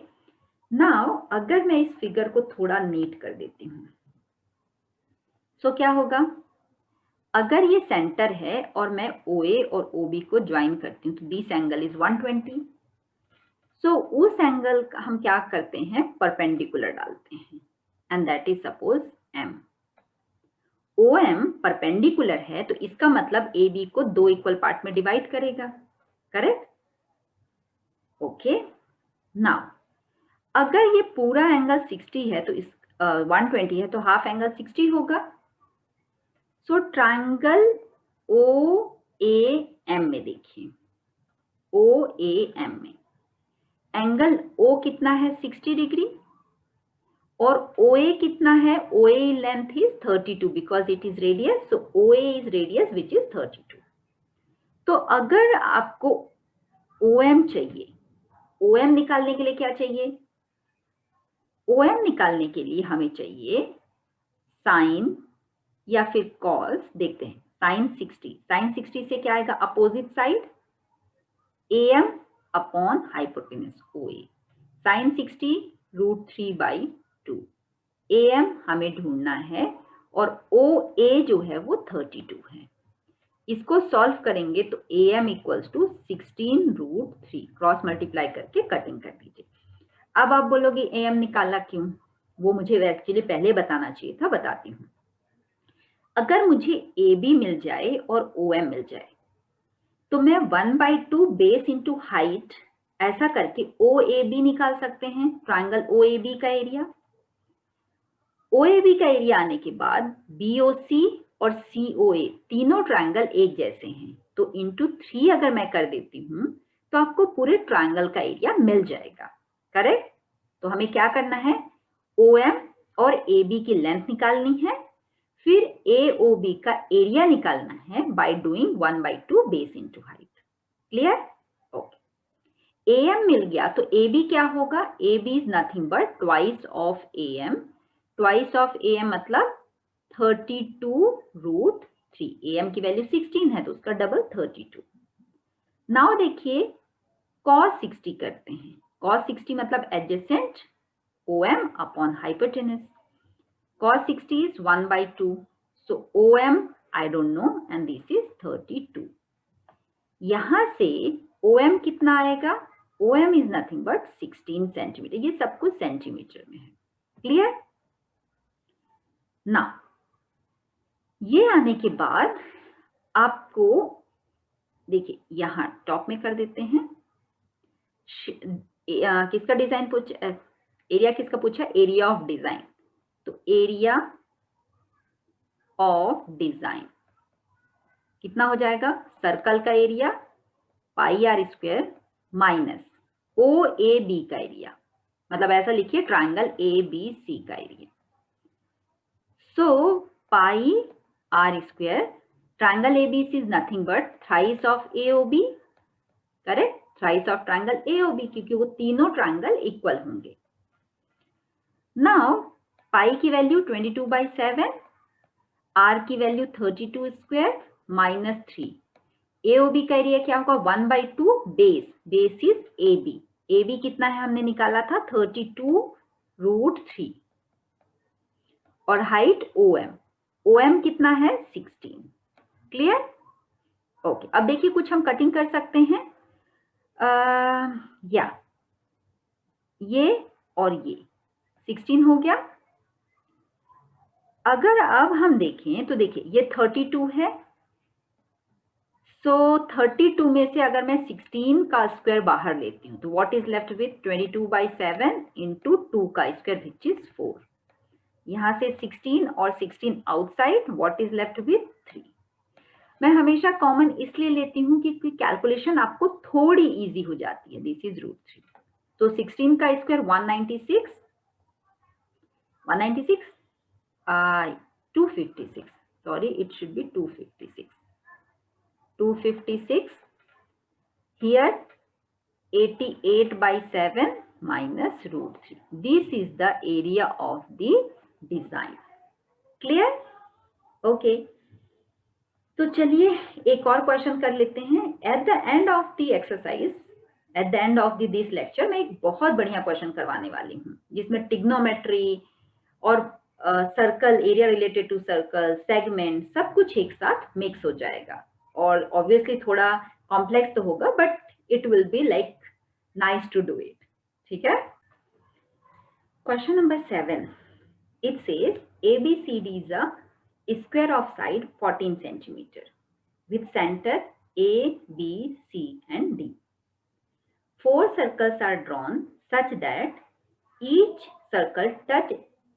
Now अगर मैं इस फिगर को थोड़ा नीट कर देती हूँ, सो क्या होगा? अगर ये सेंटर है और मैं OA और OB को ज्वाइन करती हूँ, तो दिस एंगल इज 120। सो उस एंगल का हम क्या करते हैं? परपेंडिकुलर डालते हैं, and that is suppose M। OM perpendicular है, तो इसका मतलब AB को 2 इक्वल पार्ट में डिवाइड करेगा। करेक्ट? ओके। नाउ अगर ये पूरा एंगल 60 है, तो इस 120 है, तो हाफ एंगल 60 होगा। सो ट्रायंगल OAM में देखिए, OAM में एंगल O कितना है? 60 डिग्री। और OA कितना है? OA length is 32 because it is radius, so OA is radius which is 32। तो अगर आपको OM चाहिए, OM निकालने के लिए क्या चाहिए? OM निकालने के लिए हमें चाहिए साइन या फिर कॉस। देखते हैं, साइन 60 से क्या आएगा? Opposite side AM upon hypotenuse OA। Sine 60 √3/2। AM हमें ढूंढना है और OA जो है वो 32 है। इसको सॉल्व करेंगे तो AM equals to 16√3, cross multiply करके कटिंग कर दीजिए। अब आप बोलोगे AM निकाला क्यों? वो मुझे एक्चुअली पहले बताना चाहिए था, बताती हूँ। अगर मुझे AB मिल जाए और OM मिल जाए, तो मैं 1/2 बेस इंटू हाइट ऐसा करके OAB निकाल सकते हैं, ट्रायंगल OAB का एरिया। OAB का एरिया आने के बाद BOC और COA तीनों ट्रायंगल एक जैसे हैं, तो इंटू 3 अगर मैं कर देती हूँ, तो आपको पूरे ट्रायंगल का एरिया मिल जाएगा। करेक्ट? तो हमें क्या करना है? OM और AB की लेंथ निकालनी है, फिर AOB का एरिया निकालना है by doing 1/2 base into height. Clear? Okay. AM मिल गया तो AB क्या होगा? AB is nothing but twice of AM। Twice of AM मतलब 32√3। AM की वैल्यू 16 है, तो उसका डबल 32। नाउ देखिए cos 60 करते हैं। cos 60 मतलब adjacent OM upon hypotenuse. cos 60 is 1/2. So OM I don't know and this is 32. यहां से OM कितना आएगा? OM is nothing but 16 centimetre. ये सब कुछ सेंटीमीटर में है। क्लियर? ना ये आने के बाद आपको देखिए यहां टॉप में कर देते हैं। किसका डिजाइन पूछा? एरिया किसका पूछा? Area of design. तो एरिया ऑफ डिजाइन कितना हो जाएगा? सर्कल का एरिया πr² माइनस OAB का एरिया, मतलब ऐसा लिखिए ट्रायंगल ABC का area. So πr², triangle ABC is nothing but thrice of AOB। Correct? Thrice of triangle AOB, क्योंकि वो तीनों ट्रायंगल इक्वल होंगे। नाउ पाई की वैल्यू 22/7, R की वैल्यू 32² माइनस 3। AOB का एरिया क्या होगा? 1/2 base. Base is AB। AB कितना है हमने निकाला था? 32√3। और हाइट OM। OM कितना है? 16। क्लियर? ओके। अब देखिए कुछ हम कटिंग कर सकते हैं। या ये और ये 16 हो गया। अगर अब हम देखें तो देखिए ये 32 है, सो 32 में से अगर मैं 16 का स्क्वायर बाहर लेती हूँ तो what is left with 22/7 into 2 का स्क्वायर विच इज 4। यहाँ से 16 और 16 outside, what is left with 3। मैं हमेशा कॉमन इसलिए लेती हूँ कि कैलकुलेशन आपको थोड़ी इजी हो जाती है। This is √3। तो 16 का square 196, 256, sorry it should be 256 here 88/7 minus √3. This is the area of the design. Clear? Okay. तो चलिए एक और क्वेश्चन कर लेते हैं. At the end of the exercise, at the end of this lecture मैं एक बहुत बढ़िया क्वेश्चन करवाने वाली हूँ जिसमें ट्रिग्नोमेट्री और circle, area related to circle, segment, सब कुछ एक साथ मिक्स हो जाएगा. और ऑब्वियसली थोड़ा कॉम्प्लेक्स तो होगा, but it will be like nice to do it. ठीक है. Question number 7. It says ABCD is a square of side 14 centimeter with center A, B, C and D. 4 circles are drawn such that each circle touch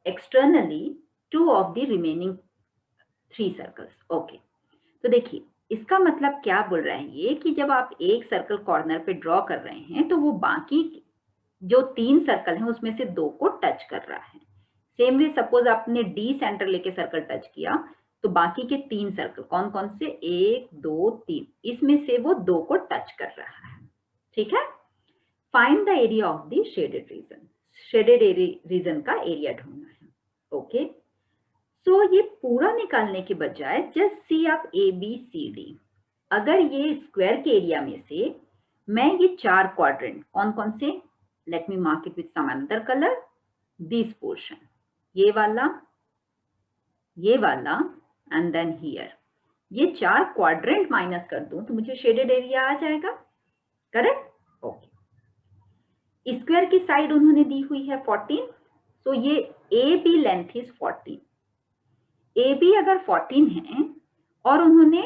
externally 2 of the remaining 3 circles. Okay. तो देखिए इसका मतलब क्या बोल रहा है ये कि जब आप एक सर्कल कॉर्नर पे ड्रॉ कर रहे हैं तो वो बाकी जो 3 सर्कल हैं उसमें से 2 को टच कर रहा है. सेम वे सपोज आपने D सेंटर लेके सर्कल टच किया तो बाकी के 3 सर्कल कौन कौन से, 1, 2, 3, इसमें से वो 2 को टच कर रहा है. ठीक है. Find the area of the shaded region. Shaded region का एरिया ढूंढना है. ओके. सो ये पूरा निकालने के बजाय जस्ट सी आप ABCD. अगर ये स्क्वायर के एरिया में से मैं ये 4 क्वाड्रेंट कौन कौन से, let me mark it with some another colour, this portion, ये वाला एंड देन हियर, ये 4 क्वाड्रेंट माइनस कर दूं तो मुझे शेडेड एरिया आ जाएगा. करेक्ट. ओके. स्क्वायर की साइड उन्होंने दी हुई है 14. सो ये AB लेंथ इज 14. AB अगर 14 है और उन्होंने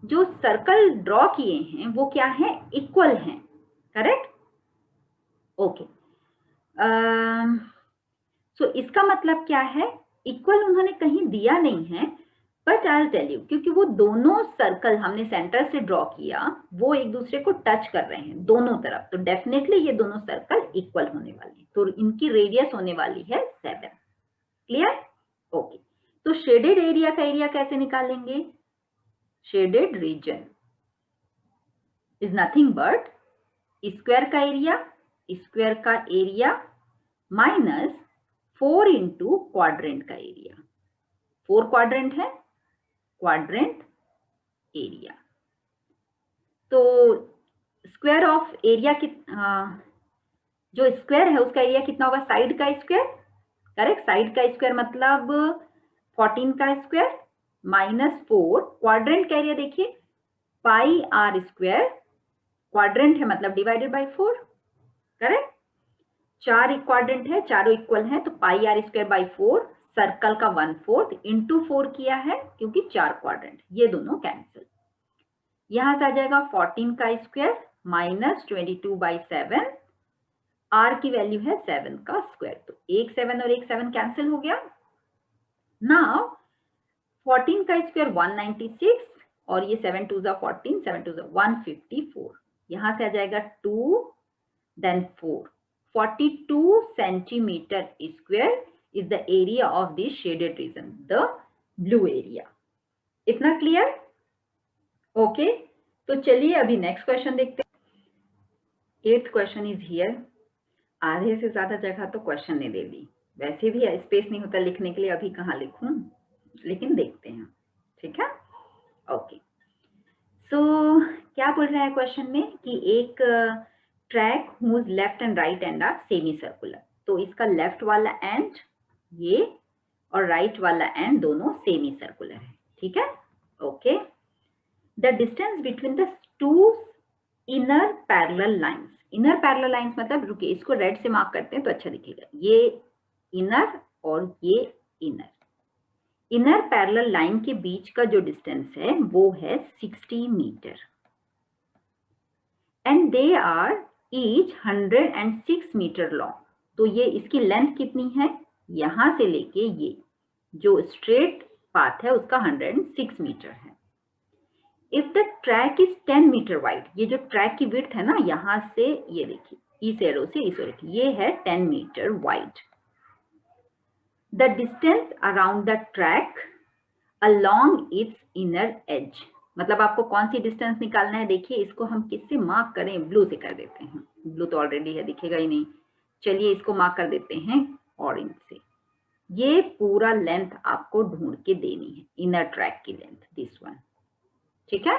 जो सर्कल ड्रॉ किए हैं वो क्या है, इक्वल हैं. करेक्ट. ओके. सो इसका मतलब क्या है, इक्वल उन्होंने कहीं दिया नहीं है, but I will tell you, क्योंकि वो दोनों सर्कल हमने सेंटर से ड्रॉ किया वो एक दूसरे को टच कर रहे हैं दोनों तरफ, तो डेफिनेटली ये दोनों सर्कल इक्वल होने वाले, तो इनकी रेडियस होने वाली है 7. क्लियर. ओके. तो शेडेड एरिया का एरिया कैसे निकालेंगे, shaded region is nothing but square का एरिया माइनस 4 इंटू क्वाड्रेंट का एरिया. 4 क्वाड्रेंट है, क्वाड्रेंट एरिया. तो स्क्वायर ऑफ एरिया जो स्क्वायर है उसका एरिया कितना होगा, साइड का स्क्वायर. करेक्ट. साइड का स्क्वायर मतलब 14 का स्क्वायर माइनस 4. क्वाड्रेंट का एरिया देखिए पाई आर स्क्वायर, क्वाड्रेंट है मतलब डिवाइडेड बाय 4. करेक्ट. 4 क्वाड्रेंट है, चारों इक्वल है, तो pi are square by 4, circle का 1/4 इंटू 4 किया है क्योंकि 4 क्वाड्रेंट, ये दोनों कैंसिल. यहां से आ जाएगा 14 का स्क्वायर माइनस 22/7. आर की वैल्यू है 7 का स्क्वायर, तो एक 7 और एक 7 कैंसिल हो गया. नाउ 14 का स्क्वायर 196 और ये 7 2 14, 7 2 154. यहां से आ जाएगा 2 then 4. 42 centimeter square is the area of this shaded region, the blue area. इतना क्लियर. ओके. तो चलिए अभी नेक्स्ट क्वेश्चन देखते हैं. 8th question is here. आधे से ज्यादा जगह तो क्वेश्चन ने दे दी, वैसे भी स्पेस नहीं होता लिखने के लिए, अभी कहाँ लिखूं, लेकिन देखते हैं. ठीक है. ओके. सो क्या बोल रहा है क्वेश्चन में कि एक track whose left end right end are semi circular. तो इसका लेफ्ट वाला एंड ये और राइट वाला एंड दोनों सेमी सर्कुलर है. ठीक है. Okay. The distance between the 2 inner parallel lines. Inner parallel lines मतलब, रुकिए इसको रेड से मार्क करते हैं तो अच्छा दिखेगा. ये इनर और ये इनर. इनर पैरेलल लाइन के बीच का जो डिस्टेंस है वो है 60 metre and they are each 106 metre long. तो ये इसकी लेंथ कितनी है, यहां से लेके ये जो स्ट्रेट पाथ है उसका 106 मीटर है. If the track is 10 metre wide, ये जो ट्रैक की विड्थ है ना, यहां से ये देखिए इस एरो से इस एरो, ये है 10 metre wide. The distance around the track along its inner edge. मतलब आपको कौन सी डिस्टेंस निकालना है, देखिए इसको हम किससे मार्क करें, ब्लू से कर देते हैं, ब्लू तो ऑलरेडी है, दिखेगा ही नहीं। चलिए इसको मार्क कर देते हैं ऑरेंज से। ये पूरा लेंथ आपको ढूंढ के देनी है, इनर ट्रैक की लेंथ, दिस वन, ठीक है।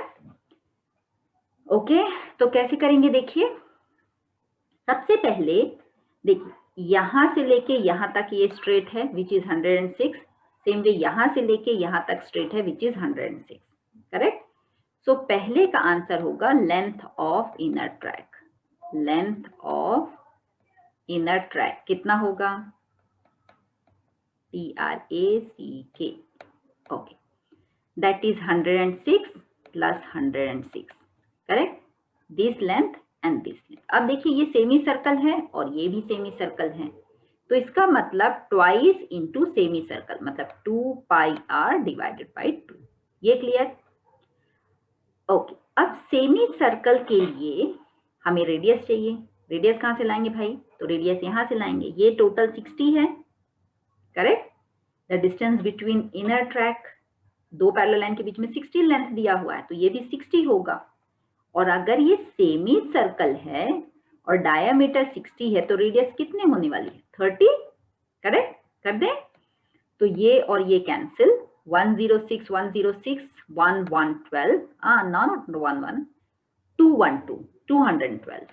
ओके, तो कैसे करेंगे देखिए। सबसे पहले देखिए यहां से लेके यहां तक ये स्ट्रेट है विच इज 106, सेम वे यहां से लेके यहां तक स्ट्रेट है विच इज 106, करेक्ट। सो पहले का आंसर होगा length of inner track. Length of inner track कितना होगा, TRACK, okay, that is 106 plus 106, correct, this length and this length. अब देखिए ये सेमी सर्कल है और ये भी सेमी सर्कल है, तो इसका मतलब ट्वाइस इंटू सेमी सर्कल, मतलब 2πr डिवाइडेड बाई 2, ये क्लियर। ओके, अब सेमी सर्कल के लिए हमें रेडियस चाहिए। रेडियस कहां से लाएंगे भाई, तो रेडियस यहां से लाएंगे। ये टोटल 60 है, correct. The distance between inner track, दो पैरेलल लाइन के बीच में 60 लेंथ दिया हुआ है, तो ये भी 60 होगा। और अगर ये सेमी सर्कल है और डायामीटर 60 है, तो रेडियस कितने होने वाली है, 30, करेक्ट। कर दें तो ये और ये कैंसिल, 106 106 1112, नॉट 11, 212, 212,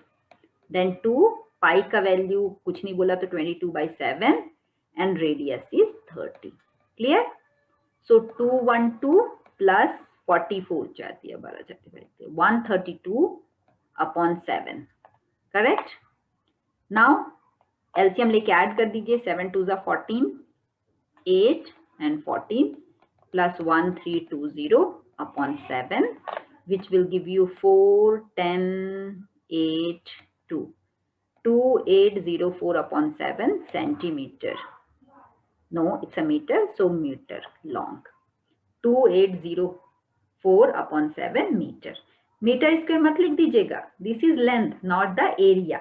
देन 2 पाई का वैल्यू कुछ नहीं बोला तो 22/7 and radius is 30, clear. So 212 plus 44 जाती है, 12 जाती है 132/7, करेक्ट। नाउ एलसीएम लेके ऐड कर दीजिए, 7 2 जा 14, 8 and 14 plus 1320/7, which will give you 4 10 8 2, 2804/7 centimeter. No, it's a meter, so meter long, 2804/7 metre. Metre square मत लिख दीजिएगा, this is length not the area.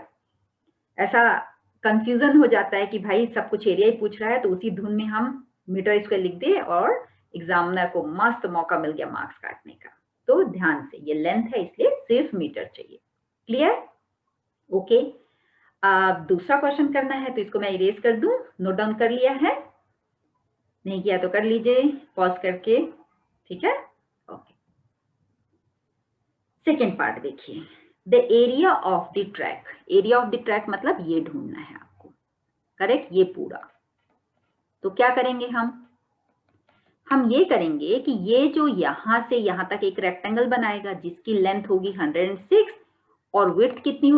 ऐसा कंफ्यूजन हो जाता है कि भाई सब कुछ एरिया ही पूछ रहा है, तो उसी धुन में हम मीटर स्क्वायर लिख दे और एग्जामिनर को मस्त मौका मिल गया मार्क्स काटने का। तो ध्यान से, ये लेंथ है इसलिए सिर्फ मीटर चाहिए, क्लियर। ओके, अब दूसरा क्वेश्चन करना है, तो इसको मैं इरेज कर दूं। नोट डाउन कर लिया है, नहीं किया तो कर लीजिए पॉज करके, ठीक है। ओके, सेकेंड पार्ट देखिए, the area of the track. Area of the track मतलब ये ढूंढना है आपको, करेक्ट, ये पूरा। तो क्या करेंगे हम ये करेंगे कि ये जो यहां से यहां तक एक रेक्टेंगल बनाएगा जिसकी लेंथ होगी 106 और विड्थ कितनी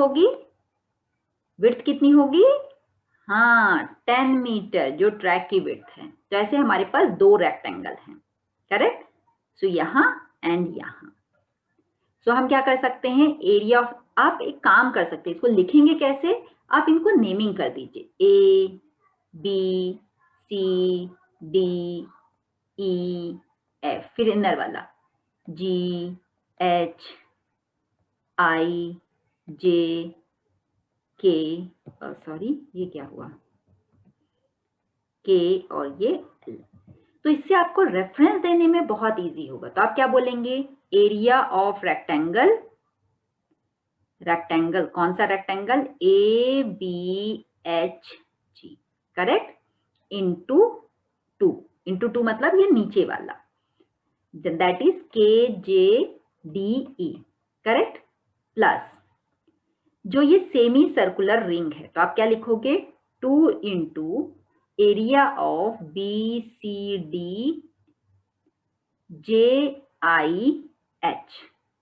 होगी, हाँ 10 मीटर, जो ट्रैक की विड्थ है। तो ऐसे हमारे पास दो रेक्टेंगल हैं, करेक्ट। सो यहां एंड यहां। सो हम क्या कर सकते हैं, एरिया ऑफ, आप एक काम कर सकते हैं, इसको लिखेंगे कैसे, आप इनको नेमिंग कर दीजिए, A B C D E F, फिर इनर वाला G H I J K, sorry ये क्या हुआ, K और ये L। तो इससे आपको रेफरेंस देने में बहुत इजी होगा। तो आप क्या बोलेंगे, एरिया ऑफ रेक्टेंगल, रेक्टेंगल कौन सा रेक्टेंगल, ABHG, करेक्ट, इंटू 2 मतलब ये नीचे वाला, that is KJDE, correct, plus जो ये सेमी सर्कुलर रिंग है, तो आप क्या लिखोगे, 2 into area of BCDJIH,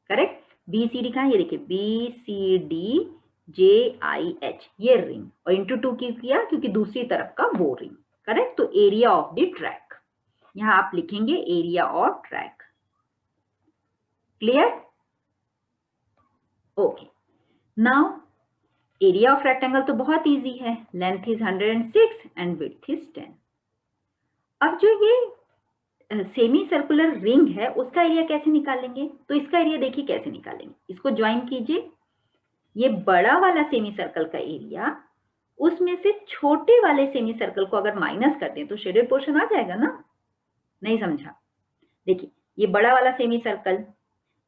correct. BCD कहाँ, ये देखिए BCDJIH, ये रिंग, और इंटू 2 क्यों किया, क्योंकि दूसरी तरफ का वो रिंग, करेक्ट। तो एरिया ऑफ द ट्रैक, यहां आप लिखेंगे area of track, clear. Okay, now area of rectangle तो बहुत इजी है, length is 106 and width is 10। अब जो ये सेमी सर्कुलर रिंग है उसका एरिया कैसे निकालेंगे, तो इसका एरिया देखिए कैसे निकालेंगे, इसको ज्वाइन कीजिए, ये बड़ा वाला सेमी सर्कल का एरिया, उसमें से छोटे वाले सेमी सर्कल को अगर माइनस कर दें तो शेडेड पोर्शन आ जाएगा ना, नहीं समझा। देखिए ये बड़ा वाला सेमी सर्कल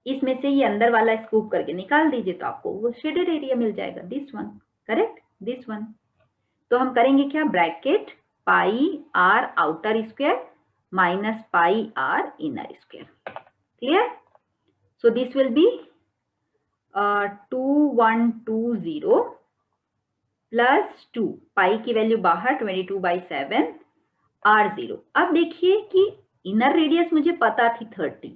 इसमें से ये अंदर वाला स्कूप करके निकाल दीजिए तो आपको वो शेडेड एरिया मिल जाएगा, this one, correct, this one. तो हम करेंगे क्या, bracket pi r outer square minus pi r inner square, clear. So this will be 2120 plus 2, pi की वैल्यू बाहर 22/7 R0। अब देखिए कि इनर रेडियस मुझे पता थी 30,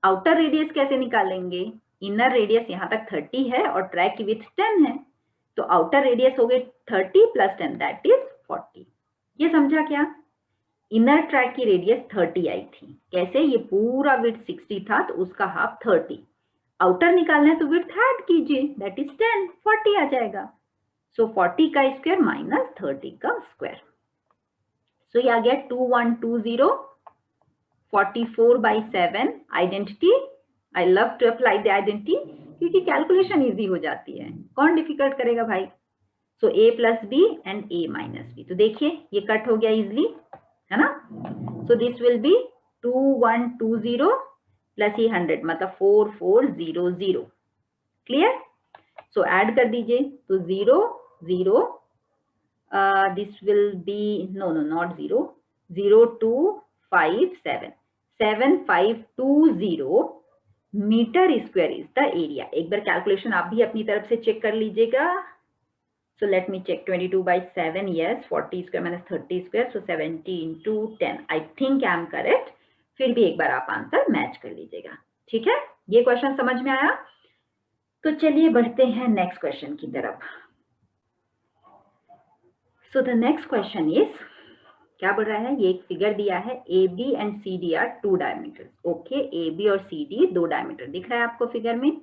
आउटर रेडियस कैसे निकालेंगे, इनर रेडियस यहाँ तक 30 है और ट्रैक की विड्थ 10 है, तो आउटर रेडियस हो गए 30 प्लस 10 दैट इज 40। ये समझा क्या, इनर ट्रैक की रेडियस 30 आई थी, कैसे, ये पूरा विड्थ 60 था तो उसका हाफ 30, आउटर निकालना है तो विड्थ ऐड कीजिए दैट इज 10, 40 आ जाएगा। सो 40 का स्क्वायर माइनस 30 का स्क्वायर, सो ये आ गया 2120 44/7 identity. I love to apply the identity क्योंकि कैलकुलेशन इजी हो जाती है, कौन डिफिकल्ट करेगा भाई। So a plus b and a minus b, तो देखिए ये कट हो गया इजिली, है ना। So this will be 2120 plus ये 100 मतलब 4400, क्लियर। सो ऐड कर दीजिए तो 0 0, this will be no no not 0, 0257 7520 metre square is the area. एक बार कैलकुलेशन आप भी अपनी तरफ से चेक कर लीजिएगा। So let me check 22/7, yes, 40 square minus 30 square, so 70 into 10. I think I am correct. फिर भी एक बार आप आंसर मैच कर लीजिएगा, ठीक है। ये क्वेश्चन समझ में आया, तो चलिए बढ़ते हैं नेक्स्ट क्वेश्चन की तरफ। So the next question is, क्या बोल रहा है, ये एक फिगर दिया है, A B and C D are 2 diameter, okay, A B और सी डी 2 डायमीटर दिख रहा है आपको फिगर में,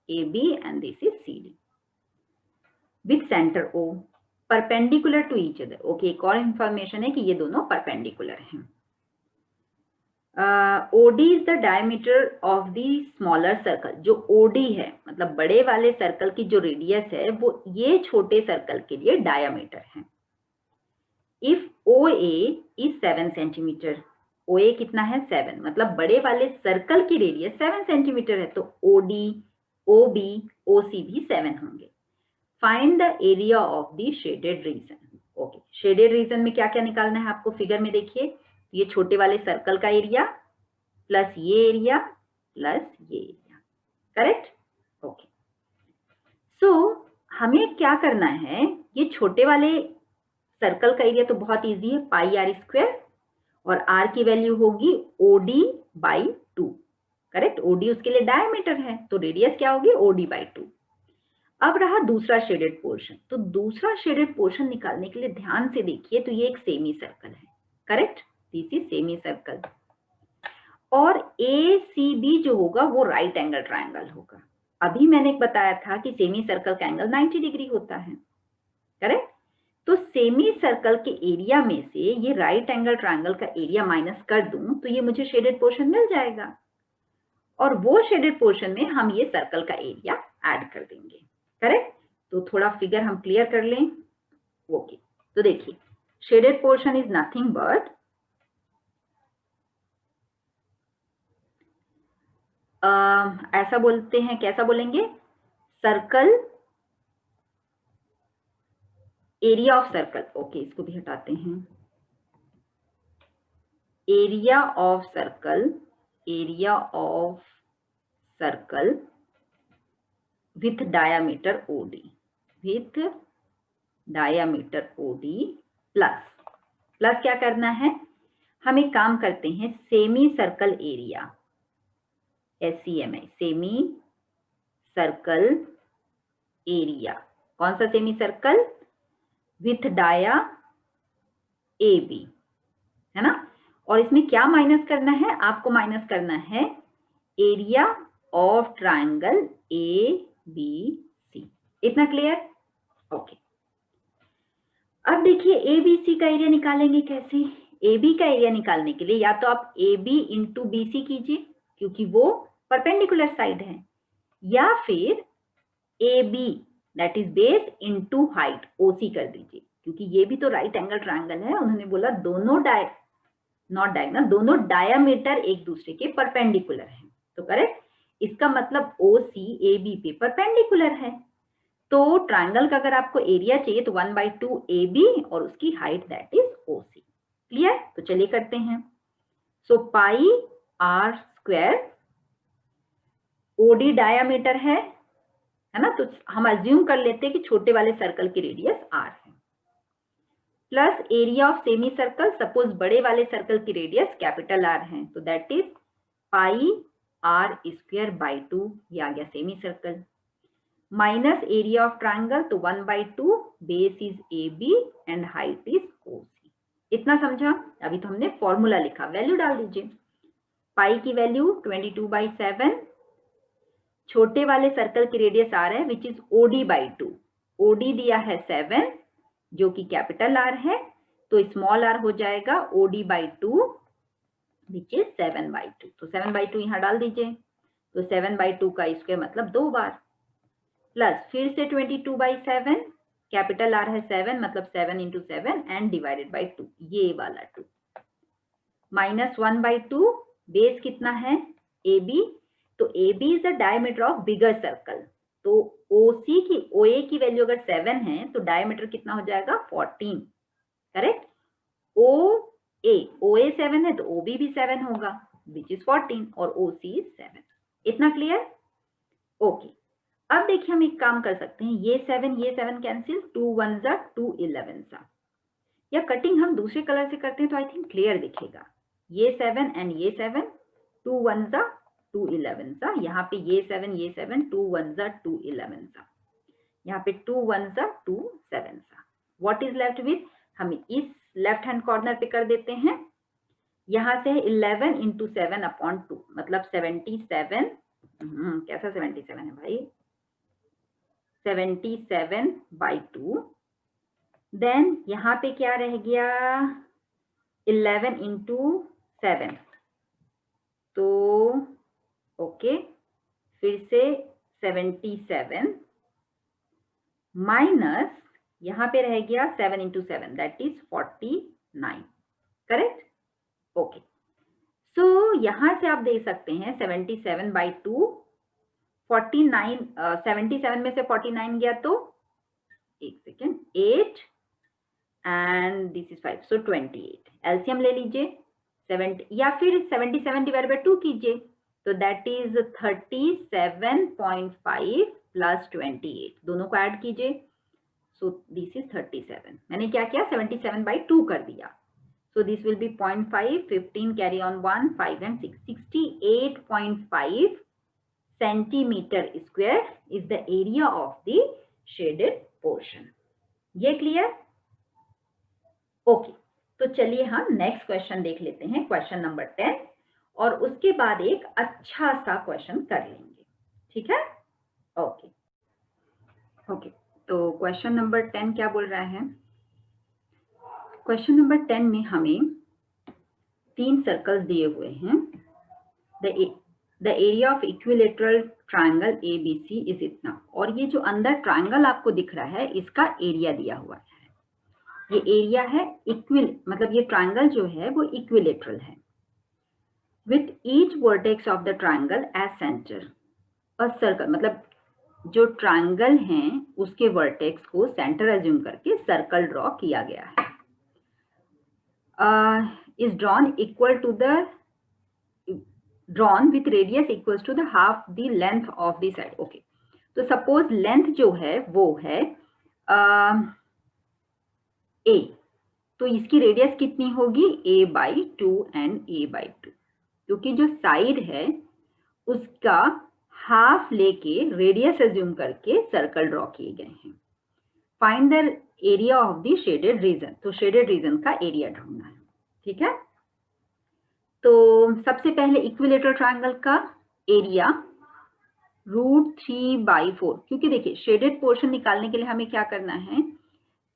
A B and this is C D with center O perpendicular to each other, okay, एक और इंफॉर्मेशन है कि ये दोनों परपेंडिकुलर हैं। OD is the diameter of the smaller circle, जो OD है मतलब बड़े वाले सर्कल की जो रेडियस है वो ये छोटे सर्कल के लिए डायमीटर है। If OA is 7 centimetre, OA कितना है 7, मतलब बड़े वाले सर्कल की रेडियस 7 सेंटीमीटर है, तो OD, OB, OC भी 7 होंगे। Find the area of the shaded region, okay, shaded region में क्या क्या निकालना है आपको, फिगर में देखिए, ये छोटे वाले सर्कल का एरिया प्लस ये एरिया प्लस ये एरिया, करेक्ट, ओके। सो हमें क्या करना है, ये छोटे वाले सर्कल का एरिया तो बहुत इजी है, पाई आर स्क्वायर, और आर की वैल्यू होगी OD/2, करेक्ट, OD उसके लिए डायमीटर है तो रेडियस क्या होगी OD/2। अब रहा दूसरा शेडेड पोर्शन, तो दूसरा शेडेड पोर्शन निकालने के लिए ध्यान से देखिए, तो ये एक सेमी सर्कल है, correct, this is semi circle, और ACB जो होगा वो राइट एंगल ट्रायंगल होगा। अभी मैंने बताया था कि सेमी सर्कल का एंगल 90 डिग्री होता है, करेक्ट। तो सेमी सर्कल के एरिया में से ये राइट एंगल ट्रायंगल का एरिया माइनस कर दूं तो ये मुझे शेडेड पोर्शन मिल जाएगा, और वो शेडेड पोर्शन में हम ये सर्कल का एरिया ऐड कर देंगे, करेक्ट। तो थोड़ा फिगर हम क्लियर कर लें, ओके। तो देखिए shaded portion is nothing but ऐसा बोलते हैं, कैसा बोलेंगे, circle area of circle, okay, इसको भी हटाते हैं, area of circle, area of circle with diameter OD, with diameter OD plus क्या करना है, हम एक काम करते हैं, semi circle area, SCMI, semi circle area, कौन सा semi circle, with dia AB, है ना, और इसमें क्या माइनस करना है, आपको माइनस करना है एरिया ऑफ ट्रायंगल ABC, इतना क्लियर, ओके। अब देखिए ABC का एरिया निकालेंगे कैसे, AB का एरिया निकालने के लिए या तो आप AB इंटू BC कीजिए क्योंकि वो परपेंडिकुलर साइड है, या फिर AB that is base into height OC कर दीजिए क्योंकि ये भी तो राइट एंगल ट्रायंगल है, उन्होंने बोला दोनों नॉट डायगोनल, दोनों डायमीटर एक दूसरे के परपेंडिकुलर है, तो करेक्ट, इसका मतलब OC AB पे परपेंडिकुलर है। तो ट्रायंगल का अगर आपको एरिया चाहिए तो 1/2 AB और उसकी height that is OC। Clear? तो चलिए करते हैं। सो पाई r स्क्वायर OD डायामीटर है ना, तो हम अज्यूम कर लेते हैं कि छोटे वाले सर्कल की रेडियस r है, plus area of semi circle, suppose बड़े वाले सर्कल की रेडियस कैपिटल R है, तो that is pi r square by 2, ये आ गया semi circle, minus area of triangle, तो 1/2 base is AB and height is OC। इतना समझा? अभी तो हमने फॉर्मूला लिखा, वैल्यू डाल दीजिए। पाई की वैल्यू 22/7, छोटे वाले सर्कल की रेडियस R है विच इज OD/2, OD दिया है 7 जो कि कैपिटल R है, तो स्मॉल r हो जाएगा OD/2 विच इज 7/2, तो 7/2 यहां डाल दीजिए, तो 7/2 का स्क्वायर मतलब 2 बार, प्लस फिर से 22/7, कैपिटल R है 7 मतलब 7 into 7 एंड डिवाइडेड बाई 2, ये वाला 2, माइनस 1/2, बेस कितना है AB, तो AB is the diameter of bigger circle, तो OA की वैल्यू अगर 7 है तो डायमीटर कितना हो जाएगा 14, करेक्ट? OA 7 है तो OB भी 7 होगा विच इज 14 और OC इज 7। इतना क्लियर? ओके, अब देखिए हम एक काम कर सकते हैं, ये 7 कैंसिल, 2 1 जा 2 11 सा, या कटिंग हम दूसरे कलर से करते हैं तो आई थिंक क्लियर दिखेगा। ये 7 एंड ये 7, 2 1 जा 2 11 सा, यहाँ पे ये 7 2 1 जा 2 11 सा, यहाँ पे 2 1 जा 2 7 सा। व्हाट इज लेफ्ट विथ, हम इस लेफ्ट हैंड कॉर्नर पे कर देते हैं, यहाँ से 11 into 7/2 मतलब 77, कैसा 77 है भाई, 77/2, देन यहाँ पे क्या रह गया 11 into 7, तो ओके फिर से 77 माइनस यहाँ पे रह गया 7 into 7 that is 49, correct? Okay, so यहाँ से आप देख सकते हैं 77/2, 49, 77 में से 49 गया तो एक second 8 and this is 5, so 28, LCM ले लीजिए 70 या फिर 77/2 कीजिए, तो दैट इज 37.5 प्लस 28, दोनों को ऐड कीजिए, सो दिस इज 37, मैंने क्या किया 77/2 कर दिया, so this will be 0.5, 15 carry on 1, 5 and 6, 68.5 centimeter square is the area of the shaded portion। ये क्लियर? ओके, तो चलिए हम नेक्स्ट क्वेश्चन देख लेते हैं, क्वेश्चन नंबर 10, और उसके बाद एक अच्छा सा क्वेश्चन कर लेंगे, ठीक है? ओके ओके, तो क्वेश्चन नंबर 10 क्या बोल रहा है? क्वेश्चन नंबर 10 में हमें 3 सर्कल्स दिए हुए हैं, the area of equilateral triangle ABC is इतना, और ये जो अंदर ट्रायंगल आपको दिख रहा है इसका एरिया दिया हुआ है, ये एरिया है मतलब ये ट्रायंगल जो है वो इक्विलेटरल है, with each vertex of the triangle as centre, और सर्कल मतलब जो ट्रायंगल हैं उसके वर्टेक्स को सेंटर एज्यूम करके सर्कल ड्रॉ किया गया है, is drawn with radius equals to the half the length of the side। okay, तो suppose length जो है वो है a, तो इसकी रेडियस कितनी होगी a/2 एंड a/2, क्योंकि जो साइड है उसका हाफ लेके रेडियस एज्यूम करके सर्कल ड्रॉ किए गए हैं। Find the area of the shaded reason, तो शेडेड रीजन का एरिया ढूंढना है, ठीक है? तो सबसे पहले इक्विलेटरल ट्रायंगल का एरिया √3/4, क्योंकि देखिए शेडेड पोर्शन निकालने के लिए हमें क्या करना है,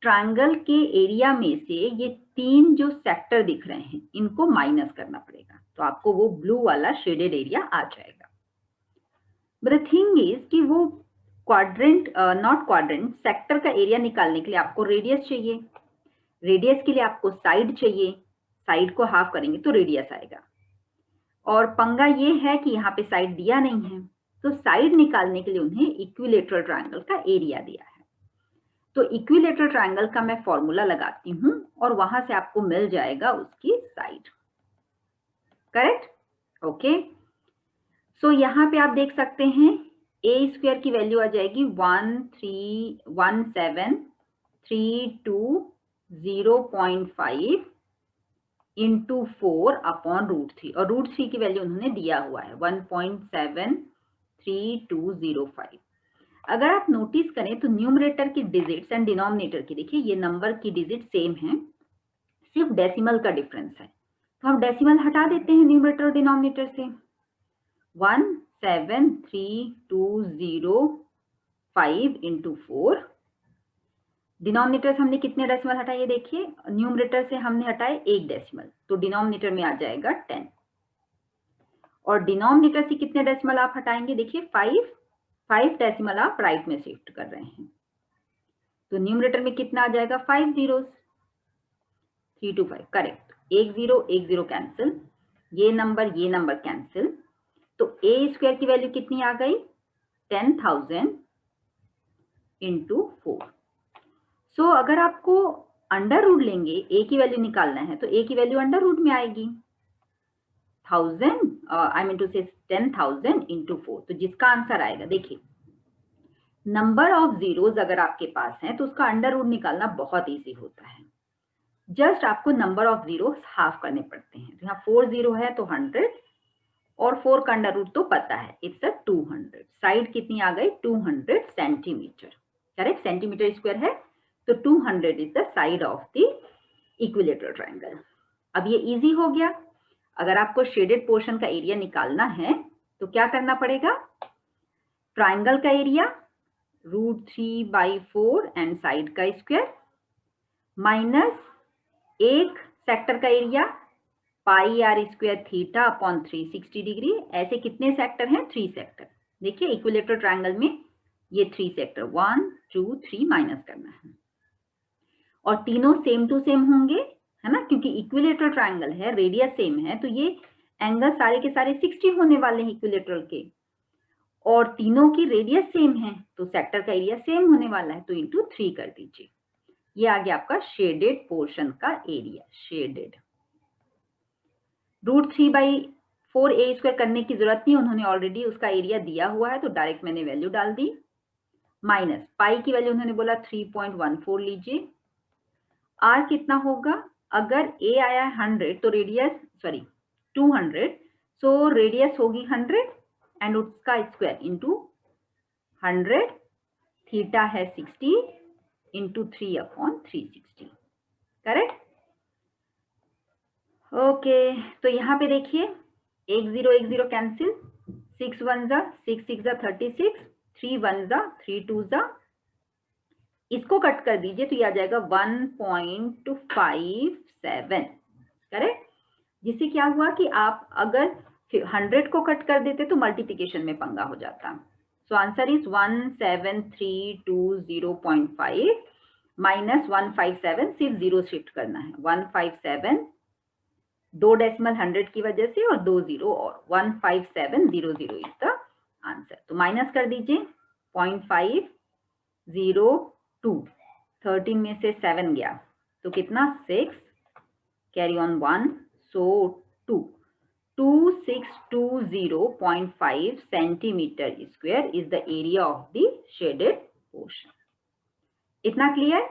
ट्रायंगल के एरिया में से ये 3 जो सेक्टर दिख रहे हैं इनको माइनस करना पड़ेगा, तो आपको वो ब्लू वाला शेडेड एरिया आ जाएगा। बट द थिंग इज कि वो क्वाड्रेंट नॉट क्वाड्रेंट सेक्टर का एरिया निकालने के लिए आपको रेडियस चाहिए, रेडियस के लिए आपको साइड चाहिए, साइड को हाफ करेंगे तो रेडियस आएगा, और पंगा ये है कि यहाँ पे साइड दिया नहीं है, तो साइड निकालने के लिए उन्हें इक्विलेटरल ट्रायंगल का एरिया दिया है। तो इक्विलेटरल ट्रायंगल का मैं फॉर्मूला लगाती हूं और वहां से आपको मिल जाएगा उसकी साइड। करेक्ट? ओके। सो यहाँ पे आप देख सकते हैं ए स्क्वायर की वैल्यू आ जाएगी 1317320.5 इंटू 4 अपॉन √3, और √3 की वैल्यू उन्होंने दिया हुआ है 1.73205। अगर आप नोटिस करें तो न्यूमरेटर की डिजिट्स एंड डिनोमिनेटर की, देखिए ये नंबर की डिजिट सेम है, सिर्फ डेसिमल का डिफरेंस है। तो हम डेसिमल हटा देते हैं न्यूमरेटर और डिनोमिनेटर से। 17320.5 इंटू 4, डिनोमिनेटर से हमने कितने डेसिमल हटाए ये देखिए, न्यूमरेटर से हमने हटाए 1 डेसिमल, तो डिनोमिनेटर में आ जाएगा 10। और डिनोमिनेटर से कितने डेसिमल आप हटाएंगे, देखिए 5 डेसिमल आप राइट में शिफ्ट कर रहे हैं, तो न्यूमरेटर में कितना आ जाएगा 5 zeros, 325। करेक्ट। 1 0 कैंसिल, ये नंबर कैंसिल, तो ए स्क्वायर की वैल्यू कितनी आ गई 10,000 इंटू 4। सो अगर आपको अंडर रूट लेंगे, ए की वैल्यू निकालना है, तो ए की वैल्यू अंडर रूट में आएगी 10,000 इंटू 4, तो जिसका आंसर आएगा, देखिए नंबर ऑफ जीरोज अगर आपके पास है तो उसका अंडर रूट निकालना बहुत इजी होता है। जस्ट आपको नंबर ऑफ जीरोस हाफ करने पड़ते हैं। तो यहाँ 4 0 है तो 100, और 4 का अंडर रूट तो पता है, इट्स 200। साइड कितनी आ गई 200 सेंटीमीटर। करेक्ट, सेंटीमीटर स्क्वायर है, तो 200 is the side of the equilateral triangle. अब ये इजी हो गया। अगर आपको शेडेड पोर्शन का एरिया निकालना है तो क्या करना पड़ेगा, ट्रायंगल का एरिया √3/4 एंड साइड का स्क्वायर माइनस एक सेक्टर का area πr² theta upon 360 degree. ऐसे कितने सेक्टर हैं, 3 सेक्टर। देखिए इक्विलेटरल ट्रायंगल में ये 3 सेक्टर 1 2 3 माइनस करना है, और तीनों सेम टू सेम होंगे, है ना, क्योंकि इक्विलेटरल ट्रायंगल है, रेडियस सेम है, तो ये एंगल सारे के सारे 60 होने वाले हैं इक्विलेटरल के, और तीनों की रेडियस सेम है, तो सेक्टर का एरिया सेम होने वाला है, तो इंटू 3 कर दीजिए। ये आ गया आपका शेडेड पोर्शन का एरिया। शेडेड √3/4 ए स्क्वायर करने की जरूरत नहीं, उन्होंने ऑलरेडी उसका एरिया दिया हुआ है, तो डायरेक्ट मैंने वैल्यू डाल दी। माइनस पाई की वैल्यू उन्होंने बोला 3.14 लीजिए। आर कितना होगा, अगर ए आया 100 तो रेडियस 200, सो रेडियस होगी 100 एंड उसका स्क्वायर इंटू 100, थीटा है 60 इंटू 3 अपॉन 360। करेक्ट। ओके, तो यहाँ पे देखिए 1 0 कैंसिल, 6 1 6 6 36, 3 1 3 2, इसको कट कर दीजिए तो ये आ जाएगा 1.57। करेक्ट, जिससे क्या हुआ कि आप अगर 100 को कट कर देते तो मल्टीप्लिकेशन में पंगा हो जाता। सो आंसर इज 17320.5 माइनस 157, सिर्फ 0 शिफ्ट करना है, 157 2 डेसिमल 100 की वजह से और 2 0 और 15700 इज द आंसर। तो माइनस कर दीजिए 0.502, 13 में से 7 गया तो कितना 6, carry on 1, so 2620.5 centimetre square is the area of the shaded portion. इतना क्लियर?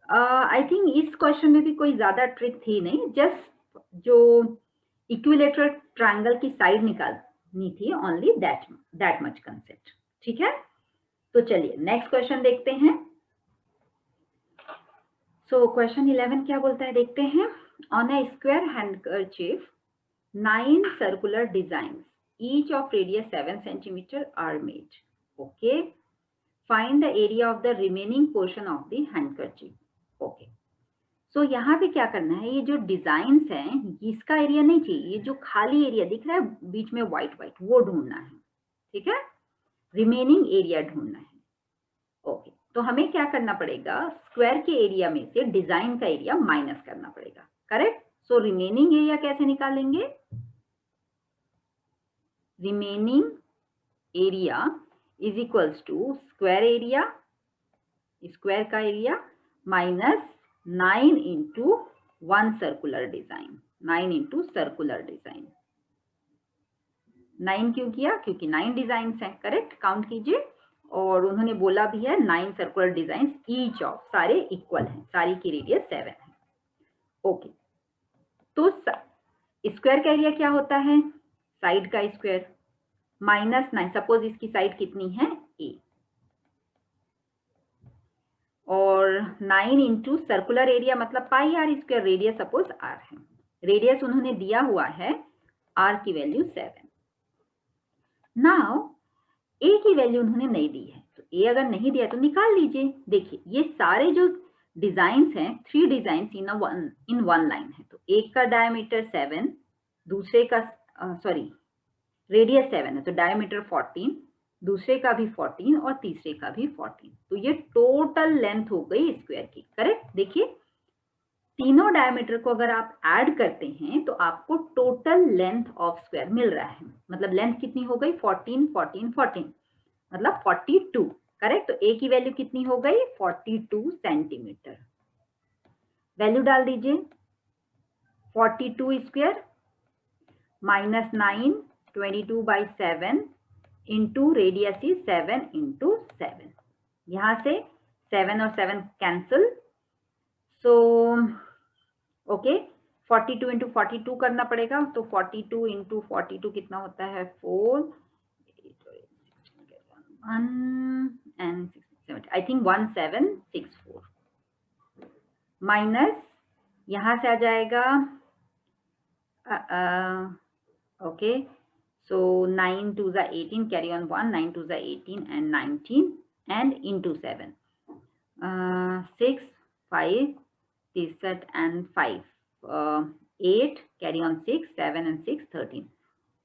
आई थिंक इस क्वेश्चन में भी कोई ज्यादा ट्रिक थी नहीं, जस्ट जो इक्विलेटरल ट्रायंगल की साइड निकालनी थी, ओनली दैट मच कंसेप्ट। ठीक है, तो चलिए नेक्स्ट क्वेश्चन देखते हैं। सो क्वेश्चन 11 क्या बोलता है देखते हैं। On a square handkerchief 9 circular designs, each of radius 7 centimeter are made. Okay, find the area of the remaining portion of the handkerchief. Okay, so यहाँ पे क्या करना है, ये जो डिजाइन्स हैं इसका एरिया नहीं चाहिए, ये जो खाली एरिया दिख रहा है बीच में व्हाइट वो ढूंढना है। ठीक है, रिमेनिंग एरिया ढूंढना है। ओके, तो हमें क्या करना पड़ेगा, स्क्वायर के एरिया में से डिजाइन का एरिया माइनस करना पड़ेगा। करेक्ट, सो रिमेनिंग एरिया कैसे निकालेंगे, remaining area is equals to square area, square का area minus 9 into 1 circular design, 9 into circular design. 9 क्यों किया? क्योंकि 9 डिजाइन है, करेक्ट, काउंट कीजिए। और उन्होंने बोला भी है 9 सर्कुलर डिजाइन ईच ऑफ, सारे इक्वल हैं, सारी की रेडियस 7 है। ओके, तो स्क्वायर का एरिया क्या होता है? साइड का स्क्वायर माइनस 9, सपोज इसकी साइड कितनी है? a, और 9 इंटू सर्कुलर एरिया मतलब pi are square, radius suppose r है, रेडियस उन्होंने दिया हुआ है r की वैल्यू 7। नाउ a की वैल्यू उन्होंने नहीं दी है, तो a अगर नहीं दिया तो निकाल लीजिए। देखिए ये सारे जो डिजाइन्स हैं, 3 डिजाइन इन वन लाइन है, तो एक का डायमीटर 7, दूसरे का सॉरी रेडियस 7 है तो डायमीटर 14, दूसरे का भी 14 और तीसरे का भी 14, तो ये टोटल लेंथ हो गई स्क्वायर की, करेक्ट। देखिए तीनों डायमीटर को अगर आप ऐड करते हैं तो आपको टोटल लेंथ ऑफ स्क्वायर मिल रहा है, मतलब लेंथ कितनी हो गई? 14 14 14, मतलब 42, करेक्ट। तो a की वैल्यू कितनी हो गई? 42 सेंटीमीटर। वैल्यू डाल दीजिए, 42 square minus 9, 22/7 into radius is 7 into 7, यहां से 7 और 7 कैंसिल, सो ओके 42 इंटू 42 करना पड़ेगा, तो 42 इंटू 42 कितना होता है? 4 एंड 6 आई थिंक 1764 माइनस यहां से आ जाएगा okay, so 9 2s are 18, carry on 1, 9 2s are 18 and 19 and into 7, 6 5 37 and 5, 8, carry on 6, 7 and 6 13,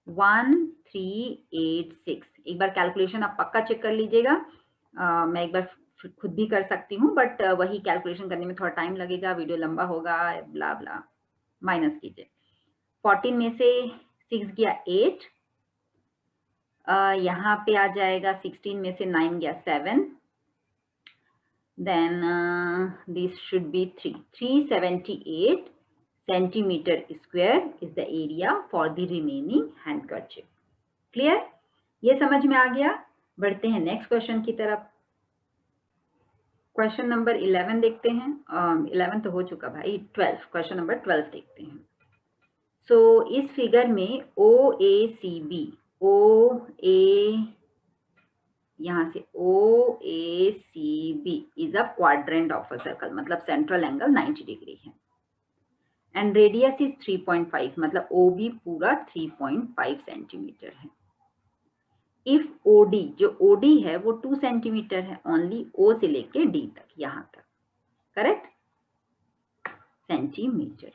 1386। एक बार कैलकुलेशन आप पक्का चेक कर लीजिएगा, मैं एक बार खुद भी कर सकती हूँ, बट वही कैलकुलेशन करने में थोड़ा टाइम लगेगा, वीडियो लंबा होगा, ब्ला ब्ला। माइनस कीजिए, 14 में से 6 गया 8, यहाँ पे आ जाएगा 16 में से 9 गया 7, then this should be 378 centimetre square is the area for the remaining handkerchief. Clear? ये समझ में आ गया। बढ़ते हैं नेक्स्ट क्वेश्चन की तरफ। क्वेश्चन नंबर 11 देखते हैं, 11 तो हो चुका भाई, 12, क्वेश्चन नंबर 12 देखते हैं। सो इस फिगर में OACB, यहां से OACB is a quadrant of a circle, मतलब सेंट्रल एंगल 90 डिग्री है, एंड रेडियस इज 3.5, मतलब OB पूरा 3.5 सेंटीमीटर है। इफ OD, जो OD है वो 2 सेंटीमीटर है, ओनली O से लेके D तक, यहां तक, correct, centimetre.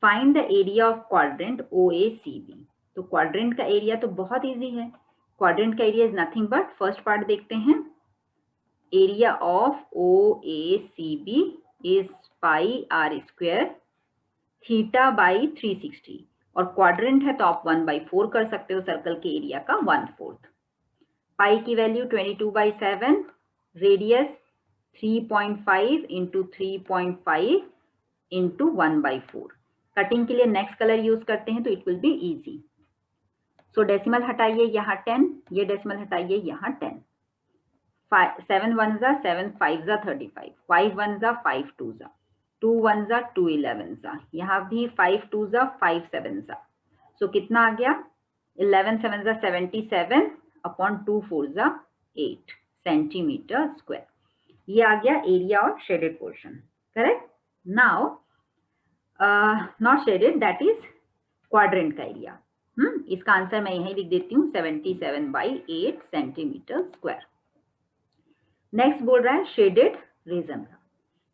Find the area of quadrant OACB। तो क्वाड्रेंट का एरिया तो बहुत इजी है, क्वाड्रेंट का area is nothing but, first part देखते हैं, area of OACB is pi are square theta by 360, और क्वाड्रेंट है तो आप 1/4 कर सकते हो सर्कल के एरिया का 1/4। पाई की value 22/7, radius 3.5 into 3.5 into 1/4। Cutting के लिए नेक्स्ट कलर यूज करते हैं तो it will be easy. So decimal हटाइए, यहाँ 10, ये डेसिमल हटाइए, यहाँ 10, 7 1s 7 5s 35, 5 1s 5 2s, 2 1s 2 11s, यहाँ भी 5 2s 5 7s, सो कितना आ गया? 11 7s 77 upon 2 4s 8 centimetre square. ये आ गया area of shaded portion, correct. Now not shaded, that is quadrant का एरिया। इसका आंसर मैं यही लिख देती हूँ, 77/8 सेंटीमीटर स्क्वायर। नेक्स्ट बोल रहा है शेडेड रीजन का,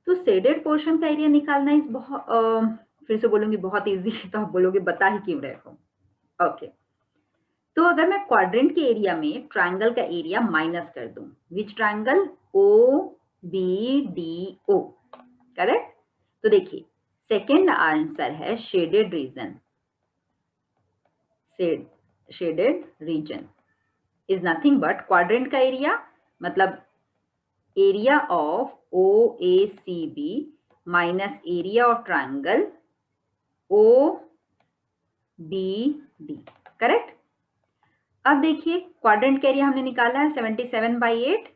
तो शेडेड पोर्शन का एरिया निकालना इस बहुत फिर से बोलूंगी बहुत इजी, तो आप बोलोगे बता ही क्यों रहे हो। ओके, तो अगर मैं क्वाड्रेंट के एरिया में ट्रायंगल का एरिया माइनस कर दूं, विच ट्रायंगल? OBDO, correct. तो देखिए सेकेंड आंसर है shaded region, shaded region. Is nothing but quadrant का एरिया मतलब area of O A C B minus area of triangle O B D. Correct. अब देखिए क्वाड्रेंट का एरिया हमने निकाला है 77/8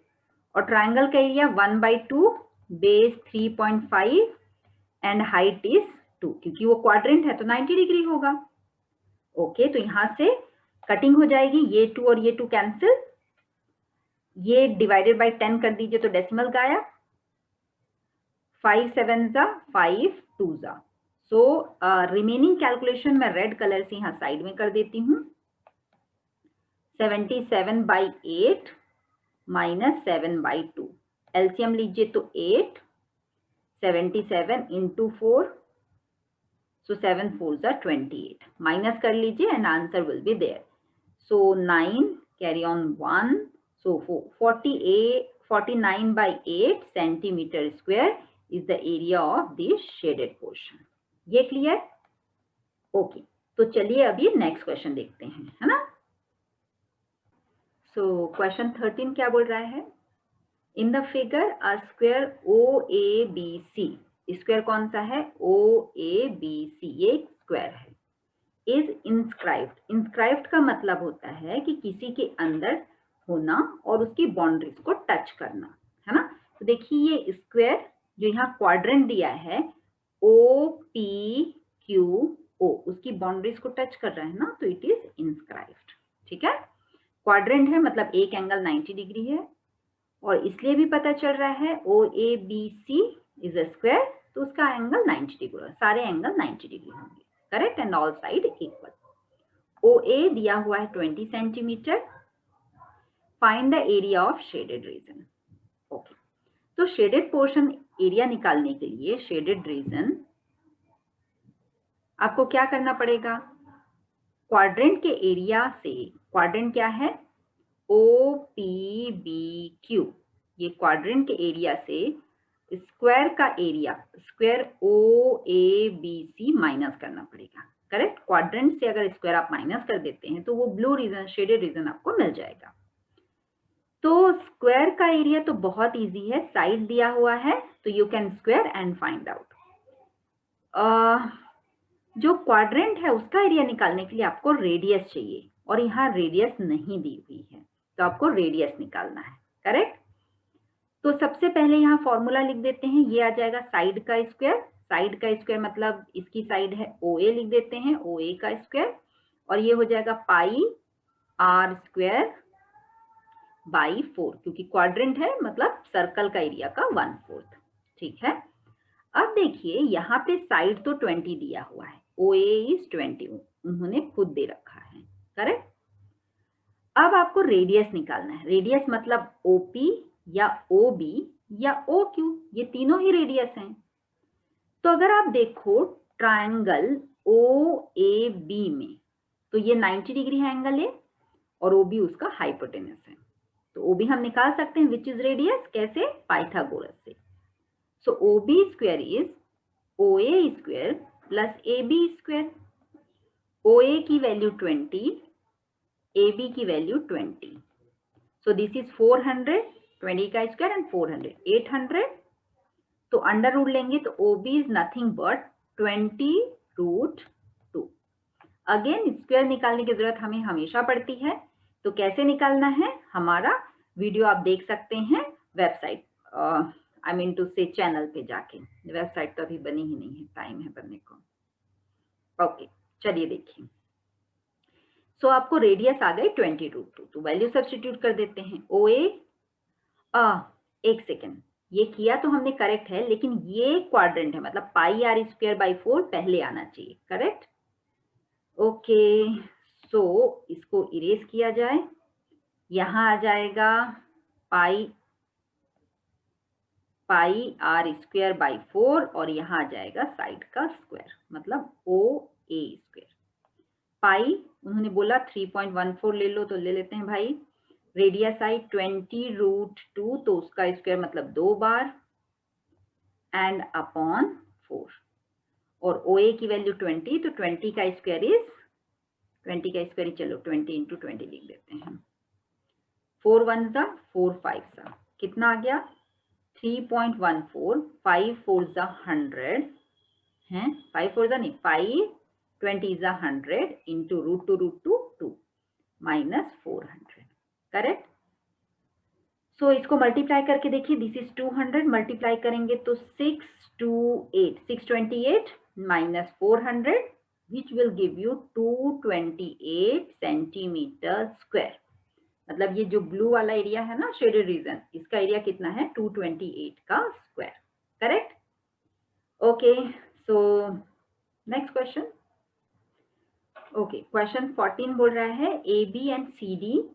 और ट्राइंगल का area 1/2 base 3.5 and height is 2, क्योंकि वो क्वाड्रेंट है तो 90 डिग्री होगा। ओके, तो यहां से कटिंग हो जाएगी, ये 2 और ये 2 कैंसिल, ये डिवाइडेड बाय 10 कर दीजिए तो डेसिमल गायब, 5 7 जा 5 2 जा। सो रिमेनिंग कैलकुलेशन मैं रेड कलर से यहाँ साइड में कर देती हूँ। 77/8 माइनस 7/2, एलसीएम लीजिए तो 8, 77 इंटू 4, सो 7 4 जा 28, माइनस कर लीजिए and answer will be there. So 9 carry on 1, so 49/8 centimetre square is the area of this shaded portion। ये क्लियर? ओके, तो चलिए अभी नेक्स्ट क्वेश्चन देखते हैं, है ना। सो क्वेश्चन 13 क्या बोल रहा है? In the figure a square O A B C, square कौन सा है? ओ ए बी सी, ये स्क्वायर है। इज इंस्क्राइब्ड, इंस्क्राइब्ड का मतलब होता है कि किसी के अंदर होना और उसकी बाउंड्रीज को टच करना, है ना। तो देखिए ये स्क्वायर जो यहाँ क्वाड्रेंट दिया है ओ पी क्यू ओ, उसकी बाउंड्रीज को टच कर रहा है ना, तो इट इज इंस्क्राइब्ड। ठीक है, क्वाड्रेंट है मतलब एक एंगल 90 डिग्री है और इसलिए भी पता चल रहा है O A B C is a square, तो उसका एंगल 90 डिग्री, सारे एंगल 90 डिग्री होंगे। Correct, and all side equal. O A दिया हुआ है 20 centimetre. Find the area of shaded region. Okay, तो शेडेड पोर्शन एरिया निकालने के लिए शेडेड रीजन आपको क्या करना पड़ेगा? क्वाड्रेंट के एरिया से, क्वाड्रेंट क्या है? ओ पी बी क्यू, ये क्वाड्रेंट के एरिया से स्क्वायर का area, square O A B C minus करना पड़ेगा। करेक्ट, क्वाड्रेंट से अगर स्क्वायर आप माइनस कर देते हैं तो वो ब्लू रीजन, शेडेड रीजन आपको मिल जाएगा। तो स्क्वायर का एरिया तो बहुत इजी है, साइड दिया हुआ है तो you can square and find out. जो क्वाड्रेंट है उसका एरिया निकालने के लिए आपको रेडियस चाहिए और यहाँ रेडियस नहीं दी हुई है, तो आपको रेडियस निकालना है। करेक्ट, तो सबसे पहले यहाँ फॉर्मूला लिख देते हैं, ये आ जाएगा साइड का स्क्वायर। साइड का स्क्वायर मतलब इसकी साइड है ओ ए, लिख देते हैं ओ ए का स्क्वायर, और ये हो जाएगा पाई आर स्क्वायर बाई 4, क्योंकि क्वाड्रेंट है मतलब सर्कल का एरिया का 1/4। ठीक है, अब देखिए यहाँ पे साइड तो 20 दिया हुआ है, ओ ए इज 20, उन्होंने खुद दे रखा है। करेक्ट, अब आपको रेडियस निकालना है। रेडियस मतलब ओपी या ओ बी या ओ क्यू, ये तीनों ही रेडियस हैं। तो अगर आप देखो ट्रायंगल ओ ए बी में, तो ये 90 डिग्री है एंगल ए और ओ बी उसका हाइपोटेनस है, तो ओ बी हम निकाल सकते हैं विच इज रेडियस, कैसे? पाइथागोरस से। So O B square is O A square plus A B square. O A की वैल्यू 20, ए बी की वैल्यू 20, सो दिस इज 400, 20 का स्क्वायर एंड 400, 800। तो अंडर रूट लेंगे तो O B is nothing but 20√2। Again square निकालने की जरूरत हमें हमेशा पड़ती है, तो कैसे निकालना है? हमारा वीडियो आप देख सकते हैं वेबसाइट, आई मीन टू से चैनल पे जाके। वेबसाइट तो अभी बनी ही नहीं है, टाइम है बनने को। ओके, चलिए देखिए। सो आपको रेडियस आ गई 20√2, तो वैल्यू सब्स्टिट्यूट कर देते हैं। ओ ए, एक सेकेंड, ये किया तो हमने करेक्ट है, लेकिन ये क्वाड्रेंट है मतलब पाई आर स्क्वायर बाई 4 पहले आना चाहिए। करेक्ट, ओके, सो इसको इरेज किया जाए, यहां आ जाएगा पाई आर स्क्वायर बाई 4 और यहाँ आ जाएगा साइड का स्क्वायर मतलब ओ ए स्क्वायर। पाई उन्होंने बोला 3.14 ले लो, तो ले लेते हैं भाई। रेडियस आई 20√2, तो उसका स्क्वायर मतलब 2 बार एंड अपॉन 4, और ओ ए की वैल्यू 20, तो 20 का स्क्वायर इज 20 का स्क्वायर, चलो 20 × 20 लिख देते हैं। 4 1 जा 4 5 जा कितना आ गया 3.14, 5 4 जा 100 है, 5 4 जा नहीं 5 20 जा 100 इंटू √2 माइनस 400, करेक्ट। सो इसको मल्टीप्लाई करके देखिए, दिस इज 200, मल्टीप्लाई करेंगे तो 628 minus 400 which will give you 228 centimetre square. मतलब ये जो ब्लू वाला एरिया है ना शेडेड रीजन, इसका एरिया कितना है 228 का square, correct. Okay, so next question. Okay, question 14 बोल रहा है A B and C D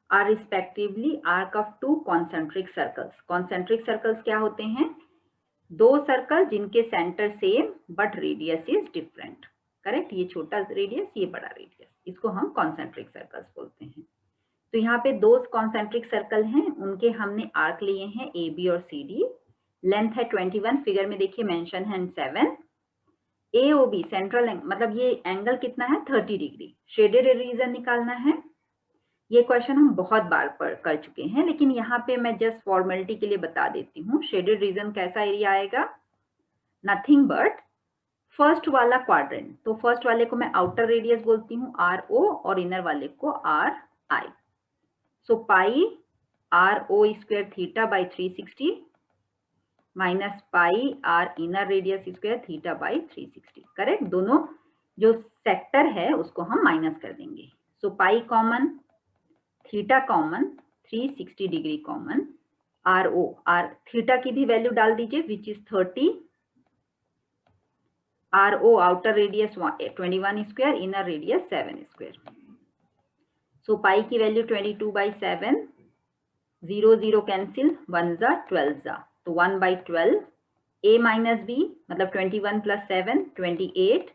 are respectively arc of 2 concentric circles. Concentric circles क्या होते हैं, 2 सर्कल जिनके centre same but radius is different, correct. ये छोटा रेडियस, ये बड़ा रेडियस, इसको हम कॉन्सेंट्रिक सर्कल्स बोलते हैं। तो यहाँ पे 2 कॉन्सेंट्रिक सर्कल हैं, उनके हमने आर्क लिए हैं ए बी और सी डी, लेंथ है 21, फिगर में देखिए मेंशन है 7। ए ओ बी सेंट्रल मतलब ये एंगल कितना है 30 डिग्री। शेडेड रीजन निकालना है। ये क्वेश्चन हम बहुत बार कर चुके हैं, लेकिन यहाँ पे मैं जस्ट फॉर्मेलिटी के लिए बता देती हूँ। शेडेड रीजन कैसा एरिया आएगा, नथिंग बट फर्स्ट वाला क्वाड्रेंट। तो फर्स्ट वाले को मैं आउटर रेडियस बोलती हूँ RO और इनर वाले को RI। So pi RO square theta by 360 minus pi R inner radius square theta by 360, correct. दोनों जो सेक्टर है उसको हम माइनस कर देंगे। So pi common, theta common, 360 degree common, RO theta की भी वैल्यू डाल दीजिए which is 30, RO outer radius 21 square, inner radius 7 square. So pi की वैल्यू 22/7, 0 0 कैंसिल, 1 जा 12 जा, तो 1/12। A माइनस B मतलब 21 + 7 28,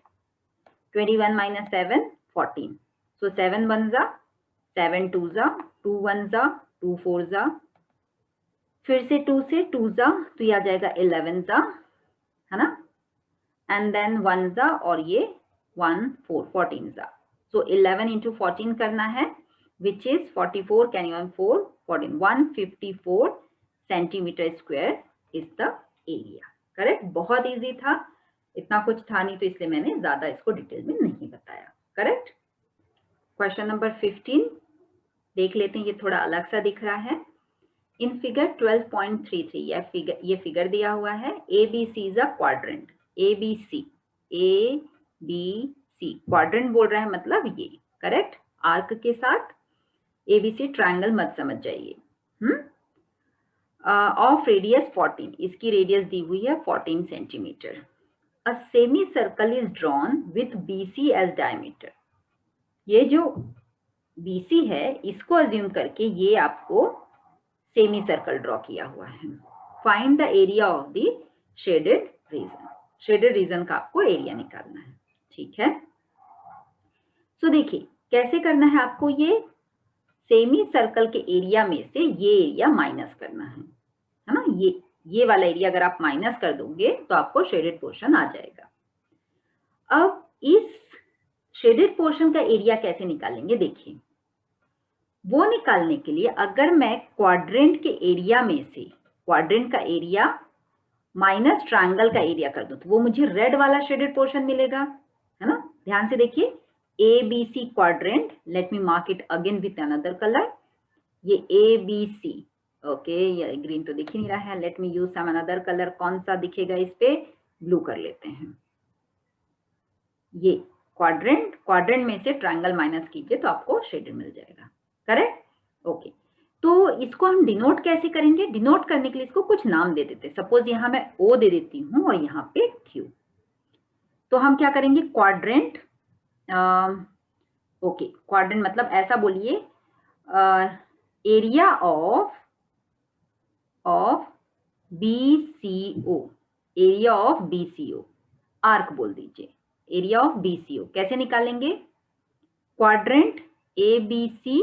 21 - 7 14। सो 7 1 जा 7 2 जा, 2 1 जा 2 4 जा, फिर से 2 से 2 जा तो ये आ जाएगा 11 जा, है ना, एंड देन 1 जा और ये 1 4 14 जा। सो 11 × 14 करना है which is 44, can you 4 14 154 centimetre square is the area, correct. बहुत इजी था, इतना कुछ था नहीं तो इसलिए मैंने ज्यादा इसको डिटेल में नहीं बताया, करेक्ट। क्वेश्चन नंबर 15 देख लेते हैं, ये थोड़ा अलग सा दिख रहा है। इन फिगर 12.33 ये फिगर दिया हुआ है। ABC is a quadrant, ABC quadrant बोल रहा है मतलब ये, करेक्ट। आर्क के साथ ABC ट्रायंगल मत समझ जाइए। ऑफ रेडियस 14, इसकी रेडियस दी हुई है 14 centimetre. A semi circle is drawn with BC as diameter. ये जो BC है इसको अज्यूम करके ये आपको सेमी सर्कल ड्रॉ किया हुआ है। Find the area of the shaded region. Shaded region का आपको एरिया निकालना है, ठीक है। सो देखिए कैसे करना है आपको, ये सेमी सर्कल के एरिया में से ये एरिया माइनस करना है ना। ये वाला एरिया अगर आप माइनस कर दोगे तो आपको शेडेड पोर्शन आ जाएगा। अब इस शेडेड पोर्शन का एरिया कैसे निकालेंगे, देखिए वो निकालने के लिए अगर मैं क्वाड्रेंट के एरिया में से क्वाड्रेंट का एरिया माइनस ट्रायंगल का एरिया कर दूं तो वो मुझे रेड वाला शेडेड पोर्शन मिलेगा, है ना। ध्यान से देखिए ABC quadrant, let me mark it again with another colour. ये ABC, ओके, ये ग्रीन तो दिख ही नहीं रहा है, let me use some another colour. कौन सा दिखेगा इस पे, ब्लू कर लेते हैं। ये क्वाड्रेंट में से ट्रायंगल माइनस कीजिए तो आपको शेडेड मिल जाएगा, करेक्ट। ओके, तो इसको हम डिनोट कैसे करेंगे, डिनोट करने के लिए इसको कुछ नाम दे देते हैं। सपोज यहाँ मैं O दे देती हूँ और यहाँ पे Q। तो हम क्या करेंगे, क्वाड्रेंट, ओके क्वाड्रेंट मतलब ऐसा बोलिए area of BCO, area of BCO, arc बोल दीजिए, एरिया ऑफ BCO। कैसे निकालेंगे, क्वाड्रेंट ABC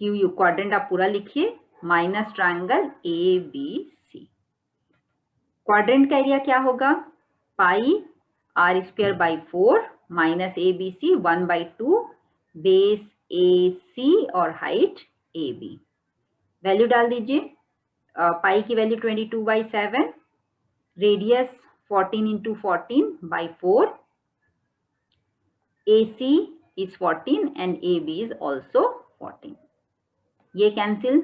QU, क्वाड्रेंट आप पूरा लिखिए, माइनस ट्रायंगल ABC। क्वाड्रेंट का एरिया क्या होगा, पाई R²/4 minus ABC 1/2 base AC और हाइट AB। वैल्यू डाल दीजिए, पाई की value 22/7, radius 14 into 14 by 4, AC is 14 and AB is also 14। ये कैंसिल,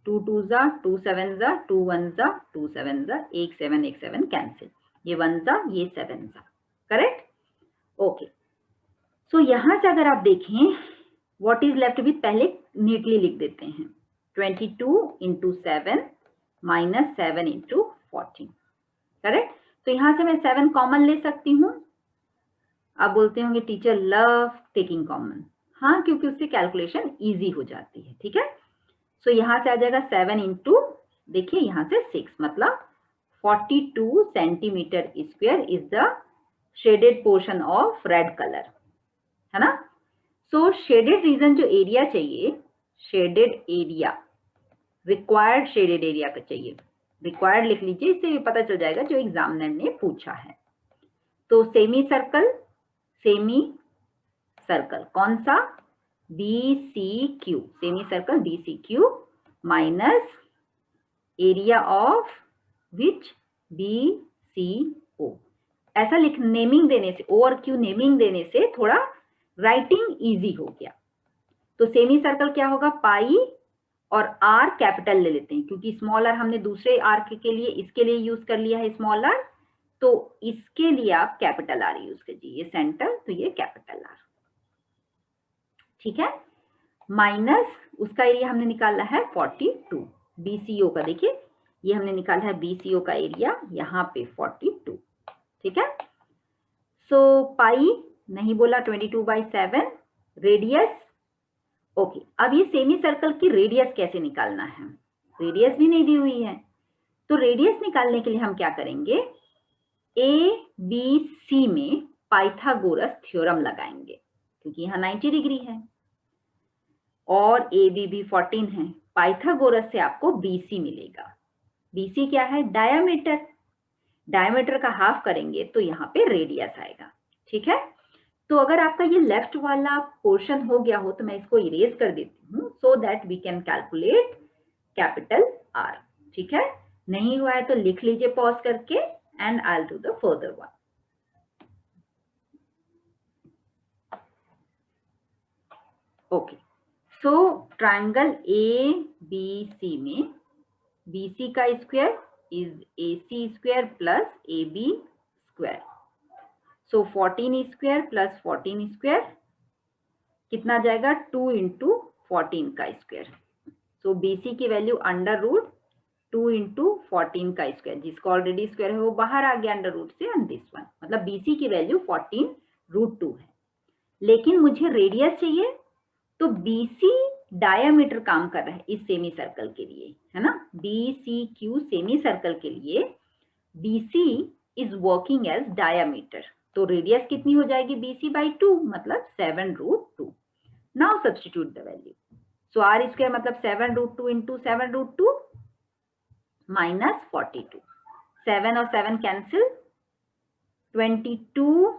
2 2 जा, 2 7 जा, 2 1 जा, 2 7 जा, 1 7 कैंसिल, ये 1 जा, ये 7 जा, करेक्ट। ओके, सो यहां से अगर आप देखें व्हाट इज लेफ्ट विथ, पहले नीटली लिख देते हैं, 22 into 7 minus 7 into 14, करेक्ट। तो यहां से मैं 7 कॉमन ले सकती हूँ। आप बोलते होंगे टीचर लव टेकिंग कॉमन, हाँ, क्योंकि उससे कैलकुलेशन इजी हो जाती है, ठीक है। सो यहां से आ जाएगा 7 इंटू, देखिए यहां से 6, मतलब 42 centimetre square is the shaded portion of red colour, है ना। सो शेडेड रीजन जो एरिया चाहिए, shaded area, required shaded area का चाहिए, रिक्वायर्ड लिख लीजिए, इससे भी पता चल जाएगा जो एग्जामिनर ने पूछा है। तो सेमी सर्कल कौन सा, BCQ, semi circle BCQ minus area of which BCO। ऐसा लिख, नेमिंग देने से, O और Q नेमिंग देने से थोड़ा राइटिंग इजी हो गया। तो सेमी सर्कल क्या होगा, पाई और R कैपिटल ले लेते हैं, क्योंकि स्मॉल r हमने दूसरे आर्क के लिए, इसके लिए यूज कर लिया है स्मॉल r, तो इसके लिए आप कैपिटल R यूज कीजिए, ये सेंटर, तो ये कैपिटल R, ठीक है। माइनस उसका एरिया हमने निकाला है 42, BCO का, देखिए ये हमने निकाला है BCO का एरिया यहाँ पे 42, ठीक है। सो पाई नहीं बोला, 22/7, रेडियस, ओके। अब ये सेमी सर्कल की रेडियस कैसे निकालना है, रेडियस भी नहीं दी हुई है, तो रेडियस निकालने के लिए हम क्या करेंगे, ABC में पाइथागोरस थ्योरम लगाएंगे, क्योंकि यहाँ 90 डिग्री है और AB भी 14 है, पाइथागोरस से आपको BC मिलेगा। BC क्या है, डायामीटर, डायामीटर का हाफ करेंगे तो यहाँ पे रेडियस आएगा, ठीक है। तो अगर आपका ये लेफ्ट वाला पोर्शन हो गया हो तो मैं इसको इरेज कर देती हूँ, so that we can calculate capital R, ठीक है। नहीं हुआ है तो लिख लीजिए पॉज करके, and I will do the further one. Okay, so triangle ABC में BC का square is AC square plus AB square, so 14 square plus 14 square कितना जाएगा, 2 इंटू 14 का स्क्वायर। सो BC की वैल्यू अंडर रूट 2 इंटू 14 का स्क्वायर, जिसका ऑलरेडी स्क्वायर है वो बाहर आ गया अंडर रूट से, एंड दिस वन, मतलब BC की वैल्यू 14√2 है। लेकिन मुझे रेडियस चाहिए, तो BC डायामीटर काम कर रहा है इस सेमी सर्कल के लिए, है ना। BCQ सेमी सर्कल के लिए BC is working as diameter, तो रेडियस कितनी हो जाएगी, BC/2, मतलब 7√2। Now substitute the value, so R square मतलब 7√2 इंटू 7√2 माइनस 42, 7 और 7 कैंसिल, 22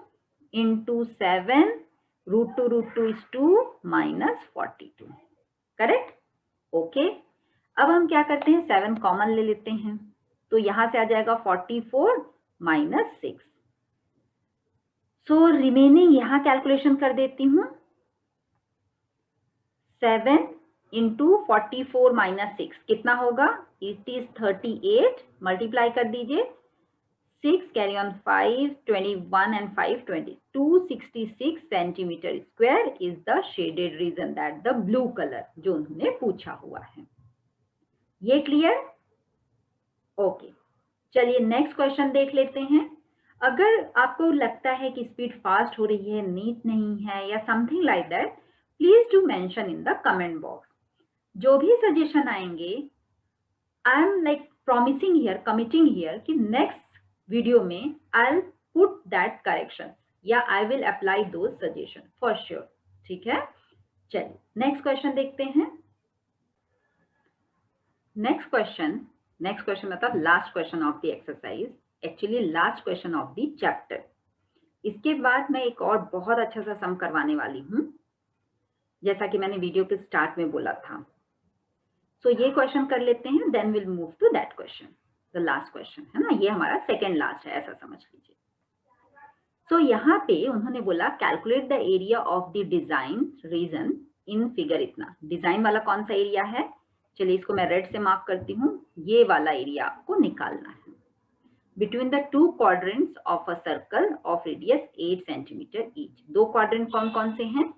इंटू 7, √2 is 2 माइनस 42, करेक्ट। ओके, अब हम क्या करते हैं, 7 कॉमन ले लेते हैं, तो यहां से आ जाएगा 44 माइनस 6। सो रिमेनिंग यहां कैलकुलेशन कर देती हूं, 7 इंटू 44 माइनस 6 कितना होगा, इट इज 38, मल्टीप्लाई कर दीजिए, 6 carry on 5, 21 and 5 20, 266 centimetre square is the shaded reason, that the blue colour जो उन्होंने पूछा हुआ है। ये क्लियर, ओके। चलिए नेक्स्ट क्वेश्चन देख लेते हैं। अगर आपको लगता है कि स्पीड फास्ट हो रही है, नीट नहीं है, या something like that, please do mention in the comment box. जो भी सजेशन आएंगे, I am like promising here, committing here कि नेक्स्ट वीडियो में I will put that correction, या I will apply those suggestion for sure, ठीक है। चलिए नेक्स्ट क्वेश्चन देखते हैं। नेक्स्ट क्वेश्चन मतलब last question of the exercise, actually last question of the chapter. इसके बाद मैं एक और बहुत अच्छा सा सम करवाने वाली हूँ, जैसा कि मैंने वीडियो के स्टार्ट में बोला था। सो ये क्वेश्चन कर लेते हैं, then will move to that question, the last question है ना, ये हमारा सेकेंड लास्ट है, ऐसा समझ लीजिए। सो यहाँ पे उन्होंने बोला calculate the area of the design region in figure. इतना डिजाइन वाला कौन सा एरिया है, चलिए इसको मैं रेड से मार्क करती हूँ, ये वाला एरिया आपको निकालना है। Between the two quadrants of a circle of radius 8 centimetre each. दो क्वाड्रेंट कौन कौन से हैं,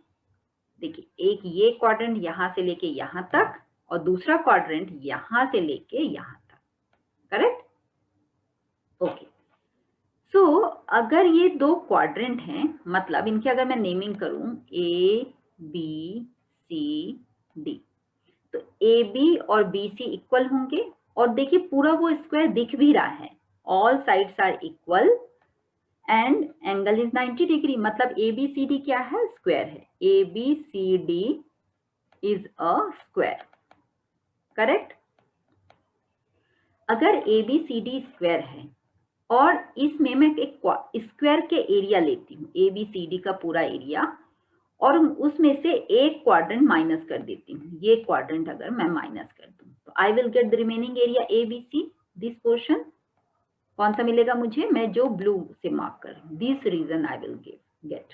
देखिए, एक ये क्वाड्रेंट यहां से लेके यहां तक और दूसरा क्वाड्रेंट यहां से लेके यहां तक, करेक्ट? ओके, सो अगर ये दो क्वाड्रेंट हैं, मतलब इनकी अगर मैं नेमिंग करूं ए बी सी डी, तो ए बी और बी सी इक्वल होंगे, और देखिए पूरा वो स्क्वायर दिख भी रहा है, all sides are equal and angle is 90 degree, मतलब ए बी सी डी क्या है, स्क्वायर है। A B C D is a square, correct? अगर A B C D square है और इसमें मैं एक स्क्वायर के एरिया लेती हूँ, ए बी सी डी का पूरा एरिया, और उसमें से एक क्वाड्रेंट माइनस कर देती हूँ, ये क्वाड्रेंट अगर मैं माइनस कर दूं तो I will get the remaining area A B C, this portion कौन सा मिलेगा मुझे, मैं जो ब्लू से मार्क कर रही हूँ, this region I will get.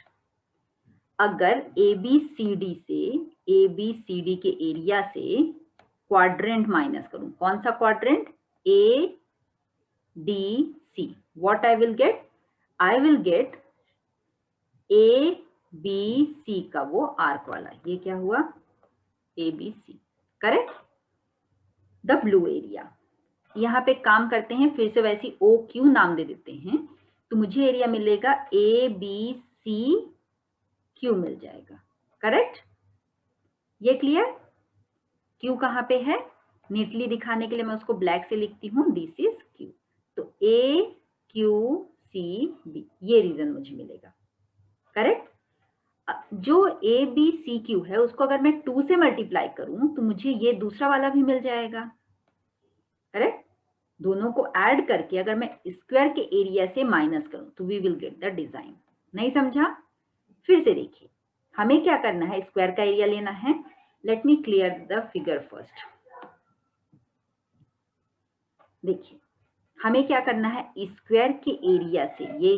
अगर ए बी सी डी से, ए बी सी डी के एरिया से क्वाड्रेंट माइनस करूं, कौन सा quadrant, A D C, what I will get, I will get A B C का वो आर्क वाला, ये क्या हुआ, A B C, correct? The blue area. यहाँ पे काम करते हैं, फिर से वैसी ओ क्यू नाम दे देते हैं, तो मुझे एरिया मिलेगा ए बी सी क्यू मिल जाएगा, करेक्ट? ये क्लियर? क्यू कहाँ पे है, नीटली दिखाने के लिए मैं उसको ब्लैक से लिखती हूँ, दिस इज क्यू। तो ए क्यू सी बी, ये रीजन मुझे मिलेगा, करेक्ट? जो ए बी सी क्यू है उसको अगर मैं 2 से मल्टीप्लाई करूं तो मुझे ये दूसरा वाला भी मिल जाएगा, करेक्ट? दोनों को ऐड करके अगर मैं स्क्वायर के एरिया से माइनस करूं तो we will get the design. नहीं समझा? फिर से देखिए, हमें क्या करना है, स्क्वायर का एरिया लेना है। Let me clear the figure first. देखिए, हमें क्या करना है, स्क्वायर के एरिया से, ये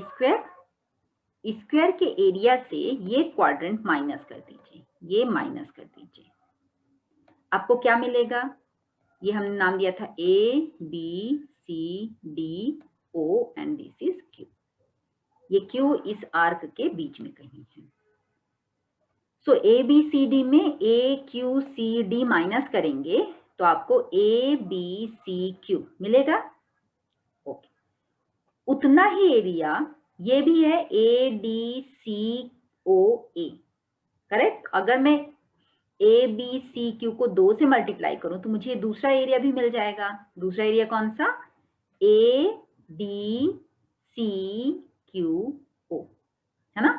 स्क्वायर के एरिया से ये क्वाड्रेंट माइनस कर दीजिए, ये माइनस कर दीजिए, आपको क्या मिलेगा, ये हमने नाम दिया था A B C D O and this is Q. ये क्यू इस आर्क के बीच में कहीं है। सो ए बी सी डी में ए क्यू सी डी माइनस करेंगे तो आपको ए बी सी क्यू मिलेगा। ओके, उतना ही एरिया ये भी है, ए डी सी ओ ए, करेक्ट? अगर मैं ए बी सी क्यू को 2 से मल्टीप्लाई करूं तो मुझे दूसरा एरिया भी मिल जाएगा। दूसरा एरिया कौन सा, ए डी सी क्यू ओ, है ना?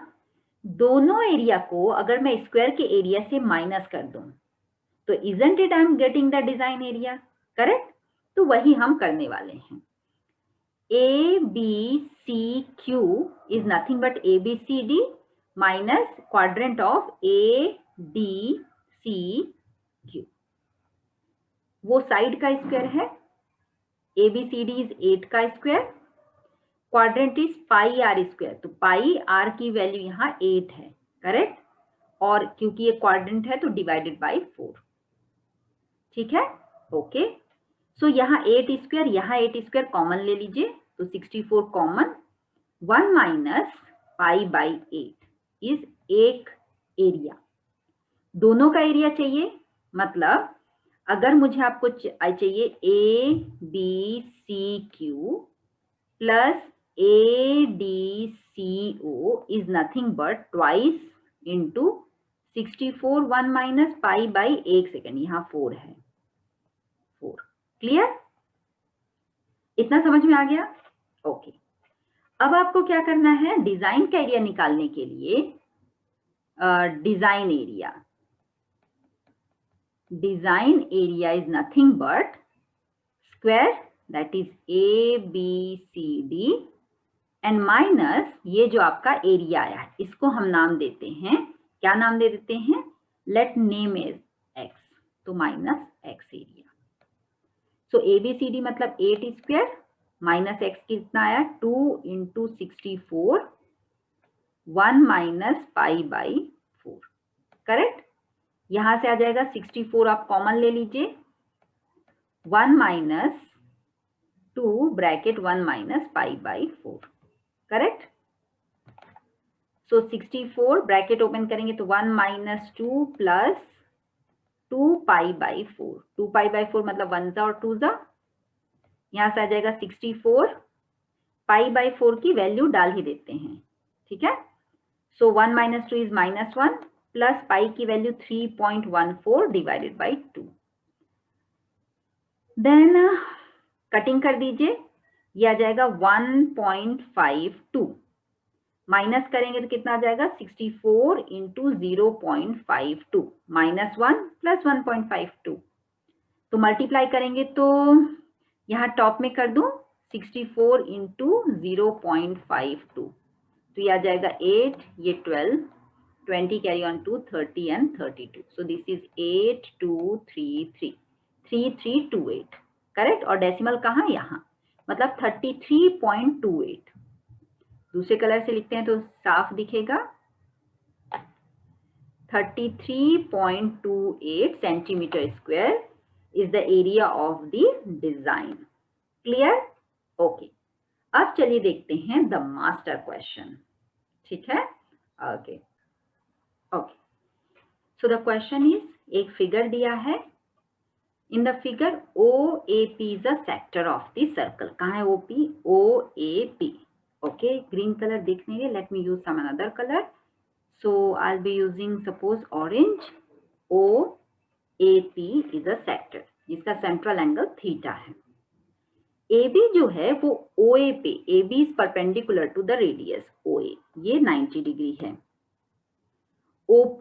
दोनों एरिया को अगर मैं स्क्वायर के एरिया से माइनस कर दूं तो isn't it I am getting the design area, correct? तो वही हम करने वाले हैं। A B C Q is nothing but A B C D minus quadrant of A D C Q, वो साइड का स्क्वायर है। A B C D is 8 का square, quadrant is pi are square, तो पाई आर की वैल्यू यहाँ 8 है, करेक्ट? और क्योंकि ये क्वाड्रेंट है तो डिवाइडेड बाय 4, ठीक है? ओके, सो यहाँ 8 स्क्वायर, यहाँ 8 स्क्वायर कॉमन ले लीजिए, तो 64 common, 1 minus pi by 8 is एक एरिया। दोनों का एरिया चाहिए, मतलब अगर मुझे आपको चाहिए A B C Q plus A D C O is nothing but twice into 64, 1 minus pi by 1 second, यहाँ 4 है, 4। क्लियर? इतना समझ में आ गया? ओके, अब आपको क्या करना है, डिजाइन का एरिया निकालने के लिए design area is nothing but square, that is A B C D and minus ये जो आपका एरिया आया है इसको हम नाम देते हैं, क्या नाम दे देते हैं, लेट नेम इज एक्स, तो माइनस एक्स एरिया। सो ABCD मतलब 8 स्क्वायर माइनस एक्स कितना आया 2 into 64 1 minus pi by 4, correct. यहां से आ जाएगा 64 आप कॉमन ले लीजिए 1 minus 2 bracket 1 minus pi by 4, correct. So 64 bracket open करेंगे तो 1 minus 2 plus 2 pi by 4, 2 pi by 4 मतलब 1 जा और 2 जा, यहां से आ जाएगा 64 पाई बाई 4 की वैल्यू डाल ही देते हैं, ठीक है। So 1 minus 2 is minus 1 plus pi की value 3.14 divided by 2। Then cutting कर दीजिए, ये आ जाएगा 1.52, माइनस करेंगे तो कितना आ जाएगा 64 इंटू 0.52 माइनस 1 प्लस 1.52, तो मल्टीप्लाई करेंगे तो यहाँ टॉप में कर दूं 64 इंटू 0.52, तो ये आ जाएगा 8, ये 12, 20 carry on to 30 and 32, so this is 8233, 3328, correct. और डेसिमल कहाँ यहाँ, मतलब 33.28। दूसरे कलर से लिखते हैं तो साफ दिखेगा 33.28 centimetre square is the area of the design. Clear? Okay, अब चलिए देखते हैं द मास्टर क्वेश्चन, ठीक है। Okay okay, so the question is, एक फिगर दिया है, in the figure OAP is a sector of the circle. कहाँ है OP? OAP, okay, green color देखने के, let me use some another color, so I'll be using suppose orange। OAP is a sector जिसका central angle थीटा है। AB जो है वो OA पे, AB is perpendicular to the radius OA, ये 90 डिग्री है। OP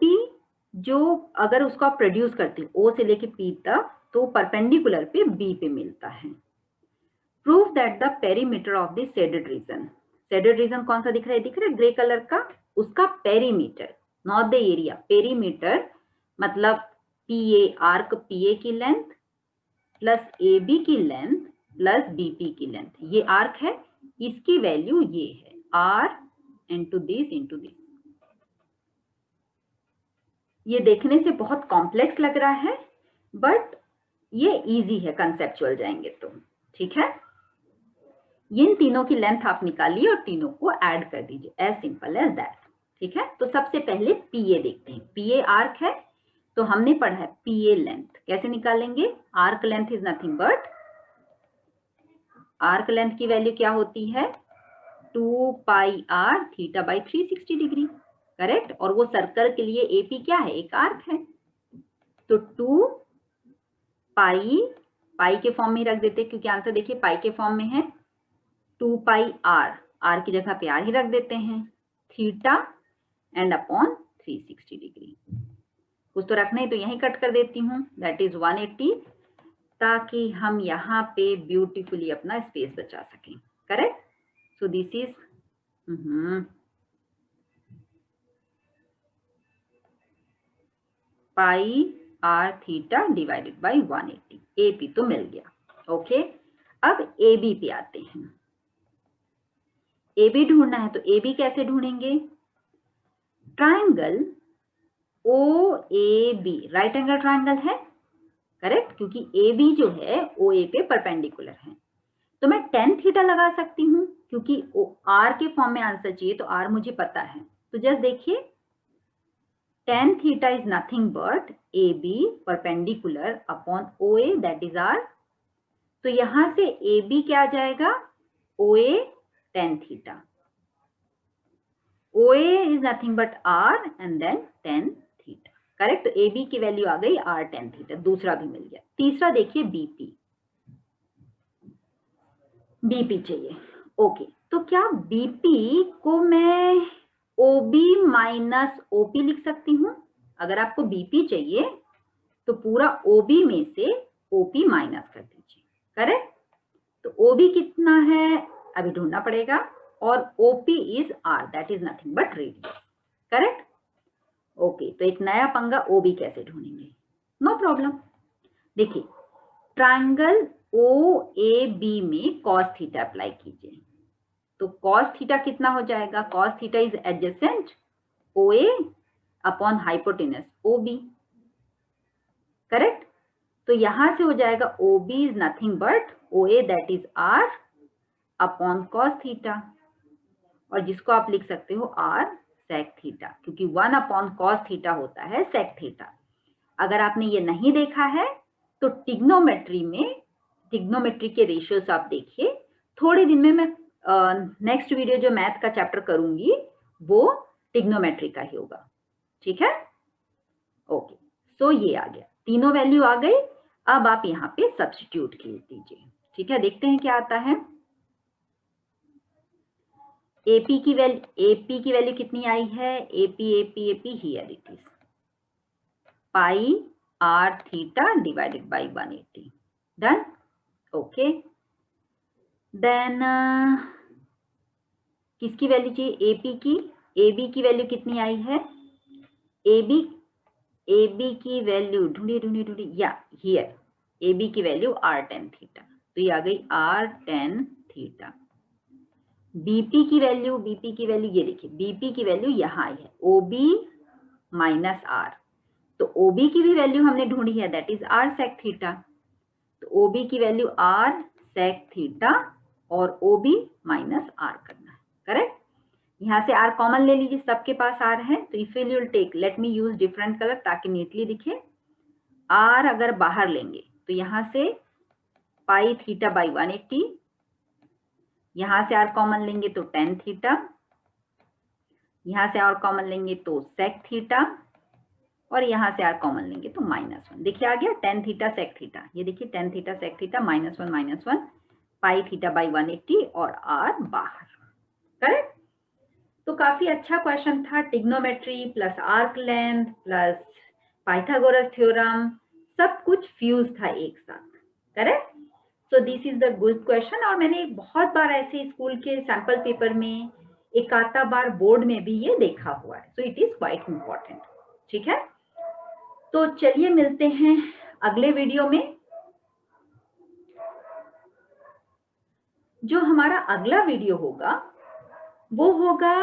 जो अगर उसको आप प्रोड्यूस करते हैं O से लेके P तक, तो परपेंडिकुलर पे B पे मिलता है। Prove that the perimeter of the shaded region, shaded reason कौन सा दिख रहा है, दिख रहा है ग्रे कलर का, उसका perimeter, not the area, perimeter मतलब PA, आर्क PA की लेंथ प्लस AB की लेंथ प्लस BP की लेंथ, ये आर्क है, इसकी वैल्यू ये है R इंटू दिस। ये देखने से बहुत कॉम्प्लेक्स लग रहा है बट ये इजी है, कंसेप्चुअल जाएंगे तो, ठीक है। इन तीनों की लेंथ आप निकालिए और तीनों को ऐड कर दीजिए, एज सिंपल एज दैट, ठीक है। तो सबसे पहले PA देखते हैं, PA आर्क है तो हमने पढ़ा है PA लेंथ कैसे निकालेंगे, arc length is nothing but, arc length की वैल्यू क्या होती है 2 पाई R theta by 360 degree, correct. और वो सर्कल के लिए AP क्या है, एक आर्क है, तो 2 पाई, पाई के फॉर्म में रख देते हैं क्योंकि आंसर देखिए पाई के फॉर्म में है, 2 पाई R की जगह पे R ही रख देते हैं, थीटा एंड अपॉन 360 डिग्री, कुछ तो रखना है तो यहीं कट कर देती हूँ, दैट इज 180, ताकि हम यहाँ पे ब्यूटीफुली अपना स्पेस बचा सकें, correct. So this is pi R theta divided by 180, AP तो मिल गया, ओके। अब AB पे आते हैं, AB ढूंढना है तो AB कैसे ढूंढेंगे, triangle OAB right angle triangle है, करेक्ट, क्योंकि AB जो है OA पे परपेंडिकुलर है, तो मैं tan थीटा लगा सकती हूँ क्योंकि R के फॉर्म में आंसर चाहिए तो R मुझे पता है, तो जस्ट देखिए tan theta is nothing but AB perpendicular upon OA that is R, तो यहां से AB क्या आ जाएगा OA tan theta, OA is nothing but R and then tan theta, correct. तो AB की वैल्यू आ गई R tan थीटा, दूसरा भी मिल गया। तीसरा देखिए BP, BP चाहिए, ओके, तो क्या BP को मैं OB माइनस OP लिख सकती हूँ, अगर आपको BP चाहिए तो पूरा OB में से OP माइनस कर दीजिए, करेक्ट। तो OB कितना है अभी ढूंढना पड़ेगा, और OP is R that is nothing but radius, correct. Okay, तो एक नया पंगा OB कैसे ढूंढेंगे, नो प्रॉब्लम। देखिए ट्राइंगल ओ ए बी में कॉस थीटा अप्लाई कीजिए। तो कॉस थीटा कितना हो जाएगा? Cos theta is adjacent O A upon hypotenuse O B, correct. तो यहां से हो जाएगा O B is nothing but O A that is r upon cos theta, और जिसको आप लिख सकते हो आर सेक थीटा, क्योंकि 1 अपॉन कॉस थीटा होता है सेक थीटा। अगर आपने ये नहीं देखा है तो टिग्नोमेट्री के रेशियोज आप देखिए। थोड़े दिन में मैं नेक्स्ट वीडियो जो मैथ का चैप्टर करूंगी वो टिग्नोमेट्री का ही होगा, ठीक है। ओके, सो ये आ गया, तीनों वैल्यू आ गई। अब आप यहाँ पे सब्स्टिट्यूट कीजिए दीजिए, ठीक है। देखते हैं क्या आता है। एपी की वैल्यू कितनी आई है? AP here it is pi r theta divided by 180, done. Okay, then किसकी वैल्यू चाहिए? एपी की। एबी की वैल्यू कितनी आई है? एबी की वैल्यू ढूंढिए या हियर, एबी की वैल्यू आर टेन थीटा, तो ये आ गई आर टेन थीटा। बीपी की वैल्यू ये देखिए, बीपी की वैल्यू यहाँ आई है ओबी माइनस आर, तो ओबी की भी वैल्यू हमने ढूंढी है that is r sec theta. तो ओबी की वैल्यू आर सेक थीटा और ओबी माइनस आर करना है, करेक्ट। यहाँ से आर कॉमन ले लीजिए, सबके पास आर है, तो if you will take, let me use different colour ताकि नीटली दिखे। आर अगर बाहर लेंगे तो यहाँ से पाई थीटा बाई 180, यहाँ से आर कॉमन लेंगे तो टेन थीटा, यहाँ से आर कॉमन लेंगे तो सेक थीटा, और यहाँ से आर कॉमन लेंगे तो -1। देखिए आ गया टेन थीटा सेक थीटा, ये देखिए tan theta sec theta -1 pi theta by 180 और आर बाहर, करेक्ट। तो काफी अच्छा क्वेश्चन था, trigonometry plus arc length plus Pythagoras theorem, सब कुछ फ्यूज था एक साथ, correct. So this is the good question, और मैंने बहुत बार ऐसे स्कूल के सैंपल पेपर में, एक आधा बार बोर्ड में भी ये देखा हुआ है, so it is quite important, ठीक है। तो चलिए मिलते हैं अगले वीडियो में। जो हमारा अगला वीडियो होगा वो होगा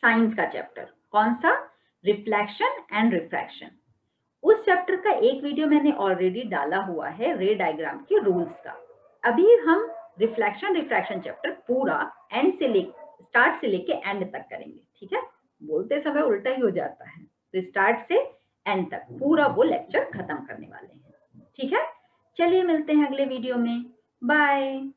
साइंस का चैप्टर, कौन सा? Reflection and refraction. उस चैप्टर का एक वीडियो मैंने ऑलरेडी डाला हुआ है रे डायग्राम के रूल्स का। अभी हम रिफ्लेक्शन रिफ्रैक्शन चैप्टर पूरा स्टार्ट से लेके एंड तक करेंगे, ठीक है। बोलते समय उल्टा ही हो जाता है, तो स्टार्ट से एंड तक पूरा वो लेक्चर खत्म करने वाले हैं, ठीक है। चलिए मिलते हैं अगले वीडियो में, बाय।